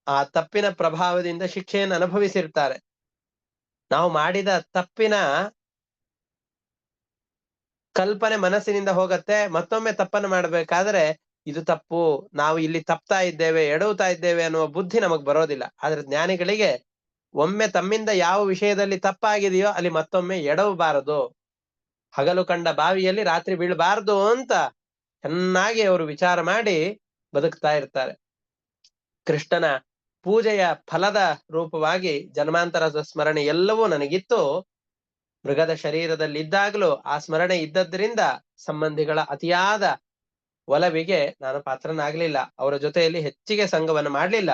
ಆ ತಪ್ಪಿನ ಪ್ರಭಾವದಿಂದ ಶಿಕ್ಷೆಯನ್ನು ಅನುಭವಿಸಿರ್ತಾರೆ. ನಾವು ಮಾಡಿದ ತಪ್ಪಿನ ಕಲ್ಪನೆ ಮನಸ್ಸಿನಿಂದ ಹೋಗತ್ತೆ. ಮತ್ತೊಮ್ಮೆ ತಪ್ಪನ್ನು ಮಾಡಬೇಕಾದ್ರೆ ಇದು ತಪ್ಪು, ನಾವು ಇಲ್ಲಿ ತಪ್ತಾ ಇದ್ದೇವೆ, ಎಡವುತ್ತಾ ಇದ್ದೇವೆ ಅನ್ನುವ ಬುದ್ಧಿ ನಮಗ್ ಬರೋದಿಲ್ಲ. ಆದ್ರೆ ಜ್ಞಾನಿಗಳಿಗೆ ಒಮ್ಮೆ ತಮ್ಮಿಂದ ಯಾವ ವಿಷಯದಲ್ಲಿ ತಪ್ಪಾಗಿದೆಯೋ ಅಲ್ಲಿ ಮತ್ತೊಮ್ಮೆ ಎಡವಬಾರದು, ಹಗಲು ಕಂಡ ಬಾವಿಯಲ್ಲಿ ರಾತ್ರಿ ಬೀಳಬಾರದು ಅಂತ ಚೆನ್ನಾಗಿ ಅವರು ವಿಚಾರ ಮಾಡಿ ಬದುಕ್ತಾ ಇರ್ತಾರೆ. ಕೃಷ್ಣನ ಪೂಜೆಯ ಫಲದ ರೂಪವಾಗಿ ಜನ್ಮಾಂತರದ ಸ್ಮರಣೆ ಎಲ್ಲವೂ ನನಗಿತ್ತು. ಮೃಗದ ಶರೀರದಲ್ಲಿ ಇದ್ದಾಗಲೂ ಆ ಸ್ಮರಣೆ ಇದ್ದದ್ರಿಂದ ಸಂಬಂಧಿಗಳ ಅತಿಯಾದ ಒಲವಿಗೆ ನಾನು ಪಾತ್ರನಾಗ್ಲಿಲ್ಲ, ಅವರ ಜೊತೆಯಲ್ಲಿ ಹೆಚ್ಚಿಗೆ ಸಂಘವನ್ನು ಮಾಡ್ಲಿಲ್ಲ.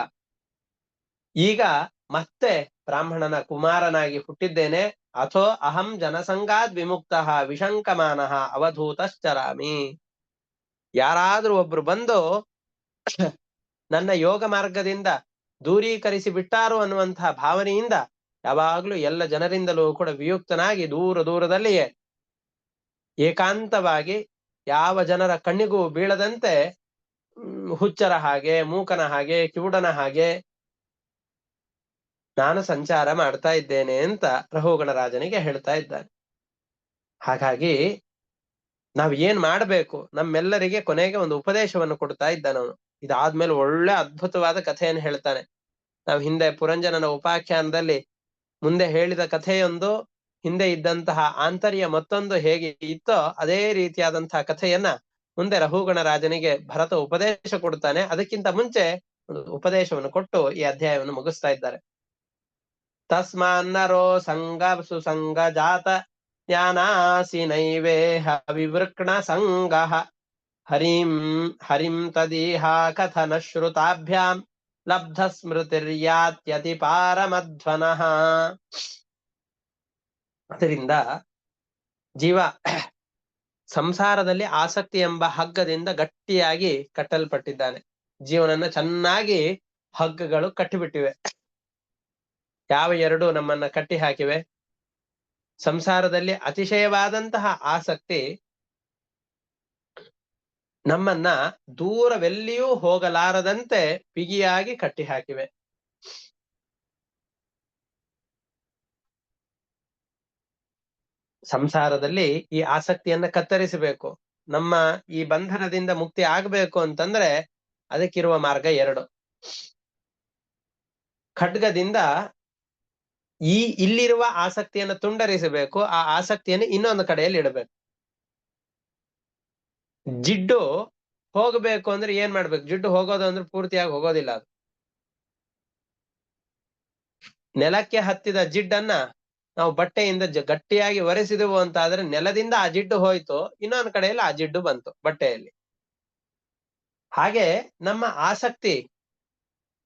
ಈಗ ಮತ್ತೆ ಬ್ರಾಹ್ಮಣನ ಕುಮಾರನಾಗಿ ಹುಟ್ಟಿದ್ದೇನೆ. ಅಥೋ ಅಹಂ ಜನಸಂಗಾದ್ ವಿಮುಕ್ತ ವಿಶಂಕಮಾನಃ ಅವಧೂತಶ್ಚರಾಮಿ. ಯಾರಾದ್ರೂ ಒಬ್ರು ಬಂದು ನನ್ನ ಯೋಗ ಮಾರ್ಗದಿಂದ ದೂರೀಕರಿಸಿ ಬಿಟ್ಟಾರು ಅನ್ನುವಂತಹ ಭಾವನೆಯಿಂದ ಯಾವಾಗ್ಲೂ ಎಲ್ಲ ಜನರಿಂದಲೂ ಕೂಡ ವಿಯುಕ್ತನಾಗಿ ದೂರ ದೂರದಲ್ಲಿಯೇ ಏಕಾಂತವಾಗಿ ಯಾವ ಜನರ ಕಣ್ಣಿಗೂ ಬೀಳದಂತೆ ಹುಚ್ಚರ ಹಾಗೆ, ಮೂಕನ ಹಾಗೆ, ಕಿವುಡನ ಹಾಗೆ ನಾನು ಸಂಚಾರ ಮಾಡ್ತಾ ಇದ್ದೇನೆ ಅಂತ ರಘುಗಣರಾಜನಿಗೆ ಹೇಳ್ತಾ ಇದ್ದಾನೆ. ಹಾಗಾಗಿ ನಾವ್ ಏನ್ ಮಾಡ್ಬೇಕು, ನಮ್ಮೆಲ್ಲರಿಗೆ ಕೊನೆಗೆ ಒಂದು ಉಪದೇಶವನ್ನು ಕೊಡ್ತಾ ಇದ್ದಾನವನು. ಇದಾದ್ಮೇಲೆ ಒಳ್ಳೆ ಅದ್ಭುತವಾದ ಕಥೆಯನ್ನು ಹೇಳ್ತಾನೆ. ನಾವು ಹಿಂದೆ ಪುರಂಜನನ ಉಪಾಖ್ಯಾನದಲ್ಲಿ ಮುಂದೆ ಹೇಳಿದ ಕಥೆಯೊಂದು, ಹಿಂದೆ ಇದ್ದಂತಹ ಆಂತರ್ಯ ಮತ್ತೊಂದು ಹೇಗೆ ಇತ್ತೋ ಅದೇ ರೀತಿಯಾದಂತಹ ಕಥೆಯನ್ನ ಮುಂದೆ ರಘುಗಣರಾಜನಿಗೆ ಭರತ ಉಪದೇಶ ಕೊಡ್ತಾನೆ. ಅದಕ್ಕಿಂತ ಮುಂಚೆ ಒಂದು ಉಪದೇಶವನ್ನು ಕೊಟ್ಟು ಈ ಅಧ್ಯಾಯವನ್ನು ಮುಗಿಸ್ತಾ ಇದ್ದಾರೆ. ತಸ್ಮಾನ್ನರೋ ಸಂಗ ಸುಸಂಗ ಜಾತ ಜ್ಞಾನಾಸಿ ನೈವೇಹ ವಿವೃಕ್ಣ ಸಂಗ ಹರಿಂ ತದೀಹಾ ಕಥನ ಶ್ರುತಾಭ್ಯಾಂ ಲಬ್ಧ ಸ್ಮೃತಿರ್ಯಾತ್ಯತಿ ಪಾರಮಧ್ವನಃ. ಅದರಿಂದ ಜೀವ ಸಂಸಾರದಲ್ಲಿ ಆಸಕ್ತಿ ಎಂಬ ಹಗ್ಗದಿಂದ ಗಟ್ಟಿಯಾಗಿ ಕಟ್ಟಲ್ಪಟ್ಟಿದ್ದಾನೆ. ಜೀವನನ್ನ ಚೆನ್ನಾಗಿ ಹಗ್ಗಗಳು ಕಟ್ಟಿಬಿಟ್ಟಿವೆ. ಯಾವ ಎರಡು ನಮ್ಮನ್ನ ಕಟ್ಟಿ ಹಾಕಿವೆ? ಸಂಸಾರದಲ್ಲಿ ಅತಿಶಯವಾದಂತಹ ಆಸಕ್ತಿ ನಮ್ಮನ್ನ ದೂರವೆಲ್ಲಿಯೂ ಹೋಗಲಾರದಂತೆ ಬಿಗಿಯಾಗಿ ಕಟ್ಟಿ ಹಾಕಿವೆ. ಸಂಸಾರದಲ್ಲಿ ಈ ಆಸಕ್ತಿಯನ್ನ ಕತ್ತರಿಸಬೇಕು, ನಮ್ಮ ಈ ಬಂಧನದಿಂದ ಮುಕ್ತಿ ಆಗ್ಬೇಕು ಅಂತಂದ್ರೆ ಅದಕ್ಕಿರುವ ಮಾರ್ಗ ಎರಡು. ಖಡ್ಗದಿಂದ ಇಲ್ಲಿರುವ ಆಸಕ್ತಿಯನ್ನು ತುಂಡರಿಸಬೇಕು, ಆ ಆಸಕ್ತಿಯನ್ನು ಇನ್ನೊಂದು ಕಡೆಯಲ್ಲಿ ಇಡಬೇಕು. ಜಿಡ್ಡು ಹೋಗ್ಬೇಕು ಅಂದ್ರೆ ಏನ್ ಮಾಡ್ಬೇಕು? ಜಿಡ್ಡು ಹೋಗೋದು ಅಂದ್ರೆ ಪೂರ್ತಿಯಾಗಿ ಹೋಗೋದಿಲ್ಲ. ಅದು ನೆಲಕ್ಕೆ ಹತ್ತಿದ ಜಿಡ್ಡನ್ನ ನಾವು ಬಟ್ಟೆಯಿಂದ ಗಟ್ಟಿಯಾಗಿ ಒರೆಸಿದೆವು ಅಂತ ಆದ್ರೆ ನೆಲದಿಂದ ಆ ಜಿಡ್ಡು ಹೋಯ್ತು, ಇನ್ನೊಂದು ಕಡೆಯಲ್ಲಿ ಆ ಜಿಡ್ಡು ಬಂತು ಬಟ್ಟೆಯಲ್ಲಿ. ಹಾಗೆ ನಮ್ಮ ಆಸಕ್ತಿ,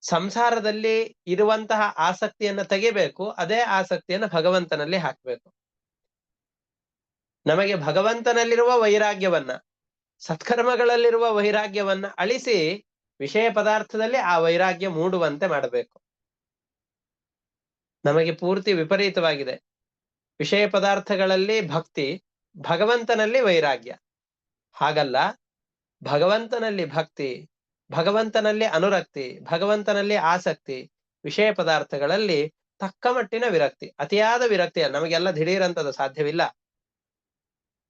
ಸಂಸಾರದಲ್ಲಿ ಇರುವಂತಹ ಆಸಕ್ತಿಯನ್ನ ತೆಗಿಬೇಕು, ಅದೇ ಆಸಕ್ತಿಯನ್ನ ಭಗವಂತನಲ್ಲಿ ಹಾಕ್ಬೇಕು. ನಮಗೆ ಭಗವಂತನಲ್ಲಿರುವ ವೈರಾಗ್ಯವನ್ನ, ಸತ್ಕರ್ಮಗಳಲ್ಲಿರುವ ವೈರಾಗ್ಯವನ್ನ ಅಳಿಸಿ ವಿಷಯ ಪದಾರ್ಥದಲ್ಲಿ ಆ ವೈರಾಗ್ಯ ಮೂಡುವಂತೆ ಮಾಡಬೇಕು. ನಮಗೆ ಪೂರ್ತಿ ವಿಪರೀತವಾಗಿದೆ. ವಿಷಯ ಪದಾರ್ಥಗಳಲ್ಲಿ ಭಕ್ತಿ, ಭಗವಂತನಲ್ಲಿ ವೈರಾಗ್ಯ. ಹಾಗಲ್ಲ, ಭಗವಂತನಲ್ಲಿ ಭಕ್ತಿ, ಭಗವಂತನಲ್ಲಿ ಅನುರಕ್ತಿ, ಭಗವಂತನಲ್ಲಿ ಆಸಕ್ತಿ, ವಿಷಯ ಪದಾರ್ಥಗಳಲ್ಲಿ ತಕ್ಕ ಮಟ್ಟಿನ ವಿರಕ್ತಿ. ಅತಿಯಾದ ವಿರಕ್ತಿ ನಮಗೆಲ್ಲ ದಿಢೀರಂತದ್ದು ಸಾಧ್ಯವಿಲ್ಲ.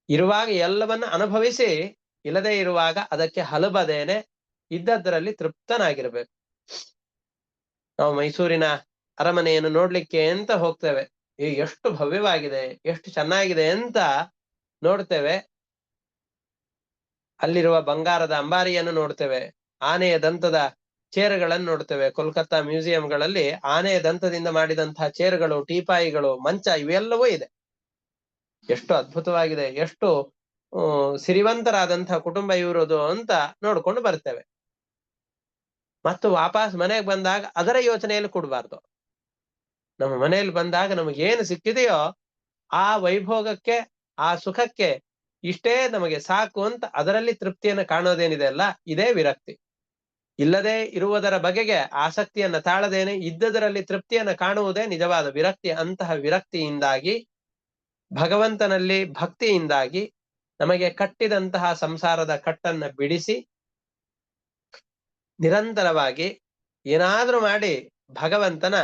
ಇರುವಾಗ ಎಲ್ಲವನ್ನ ಅನುಭವಿಸಿ, ಇಲ್ಲದೆ ಇರುವಾಗ ಅದಕ್ಕೆ ಹಲಬದೇನೆ ಇದ್ದದ್ರಲ್ಲಿ ತೃಪ್ತನಾಗಿರ್ಬೇಕು. ನಾವು ಮೈಸೂರಿನ ಅರಮನೆಯನ್ನು ನೋಡ್ಲಿಕ್ಕೆ ಅಂತ ಹೋಗ್ತೇವೆ. ಎಷ್ಟು ಭವ್ಯವಾಗಿದೆ, ಎಷ್ಟು ಚೆನ್ನಾಗಿದೆ ಅಂತ ನೋಡ್ತೇವೆ. ಅಲ್ಲಿರುವ ಬಂಗಾರದ ಅಂಬಾರಿಯನ್ನು ನೋಡ್ತೇವೆ, ಆನೆಯ ದಂತದ ಚೇರುಗಳನ್ನು ನೋಡ್ತೇವೆ. ಕೋಲ್ಕತ್ತಾ ಮ್ಯೂಸಿಯಂಗಳಲ್ಲಿ ಆನೆಯ ದಂತದಿಂದ ಮಾಡಿದಂತಹ ಚೇರುಗಳು, ಟೀಪಾಯಿಗಳು, ಮಂಚ ಇವೆಲ್ಲವೂ ಇದೆ. ಎಷ್ಟು ಅದ್ಭುತವಾಗಿದೆ, ಎಷ್ಟು ಸಿರಿವಂತರಾದಂತಹ ಕುಟುಂಬ ಇರುವುದು ಅಂತ ನೋಡ್ಕೊಂಡು ಬರ್ತೇವೆ. ಮತ್ತು ವಾಪಸ್ ಮನೆಗೆ ಬಂದಾಗ ಅದರ ಯೋಚನೆಯಲ್ಲಿ ಕೊಡಬಾರ್ದು. ನಮ್ಮ ಮನೆಯಲ್ಲಿ ಬಂದಾಗ ನಮಗೇನು ಸಿಕ್ಕಿದೆಯೋ ಆ ವೈಭೋಗಕ್ಕೆ, ಆ ಸುಖಕ್ಕೆ ಇಷ್ಟೇ ನಮಗೆ ಸಾಕು ಅಂತ ಅದರಲ್ಲಿ ತೃಪ್ತಿಯನ್ನು ಕಾಣೋದೇನಿದೆ ಅಲ್ಲ, ಇದೇ ವಿರಕ್ತಿ. ಇಲ್ಲದೆ ಇರುವುದರ ಬಗೆಗೆ ಆಸಕ್ತಿಯನ್ನ ತಾಳದೇನೆ ಇದ್ದದರಲ್ಲಿ ತೃಪ್ತಿಯನ್ನ ಕಾಣುವುದೇ ನಿಜವಾದ ವಿರಕ್ತಿ. ಅಂತಹ ವಿರಕ್ತಿಯಿಂದಾಗಿ, ಭಗವಂತನಲ್ಲಿ ಭಕ್ತಿಯಿಂದಾಗಿ ನಮಗೆ ಕಟ್ಟಿದಂತಹ ಸಂಸಾರದ ಕಟ್ಟನ್ನ ಬಿಡಿಸಿ ನಿರಂತರವಾಗಿ ಏನಾದ್ರೂ ಮಾಡಿ ಭಗವಂತನ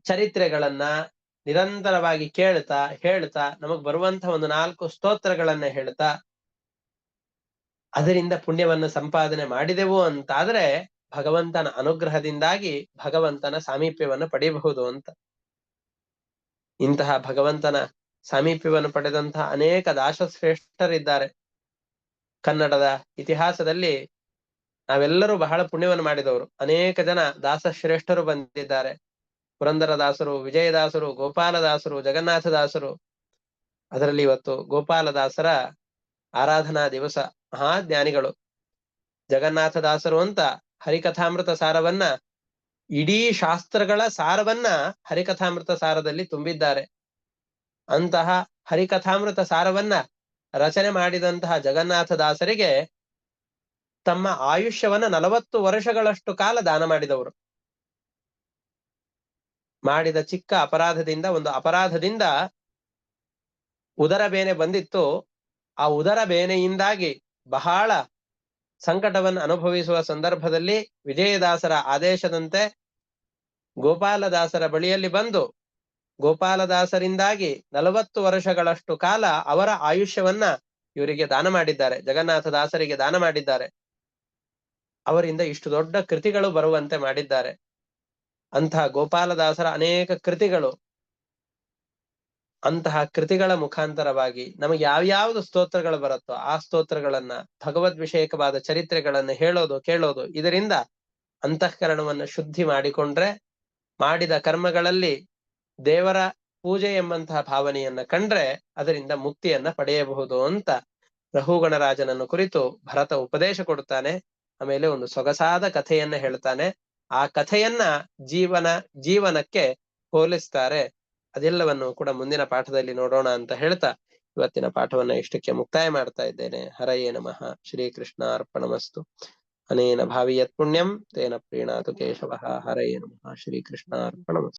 ಚರಿತ್ರೆಗಳನ್ನ ನಿರಂತರವಾಗಿ ಕೇಳ್ತಾ ಹೇಳ್ತಾ ನಮಗ್ ಬರುವಂತಹ ಒಂದು 4 ಸ್ತೋತ್ರಗಳನ್ನ ಹೇಳ್ತಾ ಅದರಿಂದ ಪುಣ್ಯವನ್ನು ಸಂಪಾದನೆ ಮಾಡಿದೆವು ಅಂತಾದ್ರೆ ಭಗವಂತನ ಅನುಗ್ರಹದಿಂದಾಗಿ ಭಗವಂತನ ಸಾಮೀಪ್ಯವನ್ನು ಪಡೆಯಬಹುದು ಅಂತ. ಇಂತಹ ಭಗವಂತನ ಸಾಮೀಪ್ಯವನ್ನು ಪಡೆದಂತಹ ಅನೇಕ ದಾಸಶ್ರೇಷ್ಠರಿದ್ದಾರೆ. ಕನ್ನಡದ ಇತಿಹಾಸದಲ್ಲಿ ನಾವೆಲ್ಲರೂ ಬಹಳ ಪುಣ್ಯವನ್ನು ಮಾಡಿದವರು. ಅನೇಕ ಜನ ದಾಸಶ್ರೇಷ್ಠರು ಬಂದಿದ್ದಾರೆ. ಪುರಂದರದಾಸರು, ವಿಜಯದಾಸರು, ಗೋಪಾಲದಾಸರು, ಜಗನ್ನಾಥದಾಸರು. ಅದರಲ್ಲಿ ಇವತ್ತು ಗೋಪಾಲದಾಸರ ಆರಾಧನಾ ದಿವಸ. ಮಹಾಜ್ಞಾನಿಗಳು ಜಗನ್ನಾಥದಾಸರು ಅಂತ ಹರಿಕಥಾಮೃತ ಸಾರವನ್ನ, ಇಡೀ ಶಾಸ್ತ್ರಗಳ ಸಾರವನ್ನ ಹರಿಕಥಾಮೃತ ಸಾರದಲ್ಲಿ ತುಂಬಿದ್ದಾರೆ. ಅಂತಹ ಹರಿಕಥಾಮೃತ ಸಾರವನ್ನ ರಚನೆ ಮಾಡಿದಂತಹ ಜಗನ್ನಾಥದಾಸರಿಗೆ ತಮ್ಮ ಆಯುಷ್ಯವನ್ನ 40 ವರ್ಷಗಳಷ್ಟು ಕಾಲ ದಾನ ಮಾಡಿದವರು. ಮಾಡಿದ ಚಿಕ್ಕ ಅಪರಾಧದಿಂದ, ಒಂದು ಅಪರಾಧದಿಂದ ಉದರ ಬೇನೆ ಬಂದಿತ್ತು. ಆ ಉದರ ಬೇನೆಯಿಂದಾಗಿ ಬಹಳ ಸಂಕಟವನ್ನು ಅನುಭವಿಸುವ ಸಂದರ್ಭದಲ್ಲಿ ವಿಜಯದಾಸರ ಆದೇಶದಂತೆ ಗೋಪಾಲದಾಸರ ಬಳಿಯಲ್ಲಿ ಬಂದು ಗೋಪಾಲದಾಸರಿಂದಾಗಿ 40 ವರ್ಷಗಳಷ್ಟು ಕಾಲ ಅವರ ಆಯುಷ್ಯವನ್ನ ಇವರಿಗೆ ದಾನ ಮಾಡಿದ್ದಾರೆ, ಜಗನ್ನಾಥದಾಸರಿಗೆ ದಾನ ಮಾಡಿದ್ದಾರೆ. ಅವರಿಂದ ಇಷ್ಟು ದೊಡ್ಡ ಕೃತಿಗಳು ಬರುವಂತೆ ಮಾಡಿದ್ದಾರೆ. ಅಂತಹ ಗೋಪಾಲದಾಸರ ಅನೇಕ ಕೃತಿಗಳು, ಅಂತಹ ಕೃತಿಗಳ ಮುಖಾಂತರವಾಗಿ ನಮಗೆ ಯಾವ್ಯಾವ್ದು ಸ್ತೋತ್ರಗಳು ಬರುತ್ತೋ ಆ ಸ್ತೋತ್ರಗಳನ್ನ, ಭಗವದ್ ವಿಷಯಕವಾದ ಚರಿತ್ರೆಗಳನ್ನ ಹೇಳೋದು ಕೇಳೋದು, ಇದರಿಂದ ಅಂತಃಕರಣವನ್ನು ಶುದ್ಧಿ ಮಾಡಿಕೊಂಡ್ರೆ ಮಾಡಿದ ಕರ್ಮಗಳಲ್ಲಿ ದೇವರ ಪೂಜೆ ಎಂಬಂತಹ ಭಾವನೆಯನ್ನ ಕಂಡ್ರೆ ಅದರಿಂದ ಮುಕ್ತಿಯನ್ನ ಪಡೆಯಬಹುದು ಅಂತ ರಘುಗಣರಾಜನನ್ನು ಕುರಿತು ಭರತ ಉಪದೇಶ ಕೊಡುತ್ತಾನೆ. ಆಮೇಲೆ ಒಂದು ಸೊಗಸಾದ ಕಥೆಯನ್ನ ಹೇಳ್ತಾನೆ. ಆ ಕಥೆಯನ್ನ ಜೀವನಕ್ಕೆ ಹೋಲಿಸ್ತಾರೆ. ಅದೆಲ್ಲವನ್ನು ಕೂಡ ಮುಂದಿನ ಪಾಠದಲ್ಲಿ ನೋಡೋಣ ಅಂತ ಹೇಳ್ತಾ ಇವತ್ತಿನ ಪಾಠವನ್ನ ಇಷ್ಟಕ್ಕೆ ಮುಕ್ತಾಯ ಮಾಡ್ತಾ ಇದ್ದೇನೆ. ಹರಯೇ ನಮಃ. ಶ್ರೀಕೃಷ್ಣ ಅರ್ಪಣಮಸ್ತು. ಅನೇನ ಭಾವಿಯತ್ ಪುಣ್ಯಂ ತೇನ ಪ್ರೀಣಾತು ಕೇಶವಃ. ಹರಯೇ ನಮಃ. ಶ್ರೀಕೃಷ್ಣ ಅರ್ಪಣಮಸ್ತು.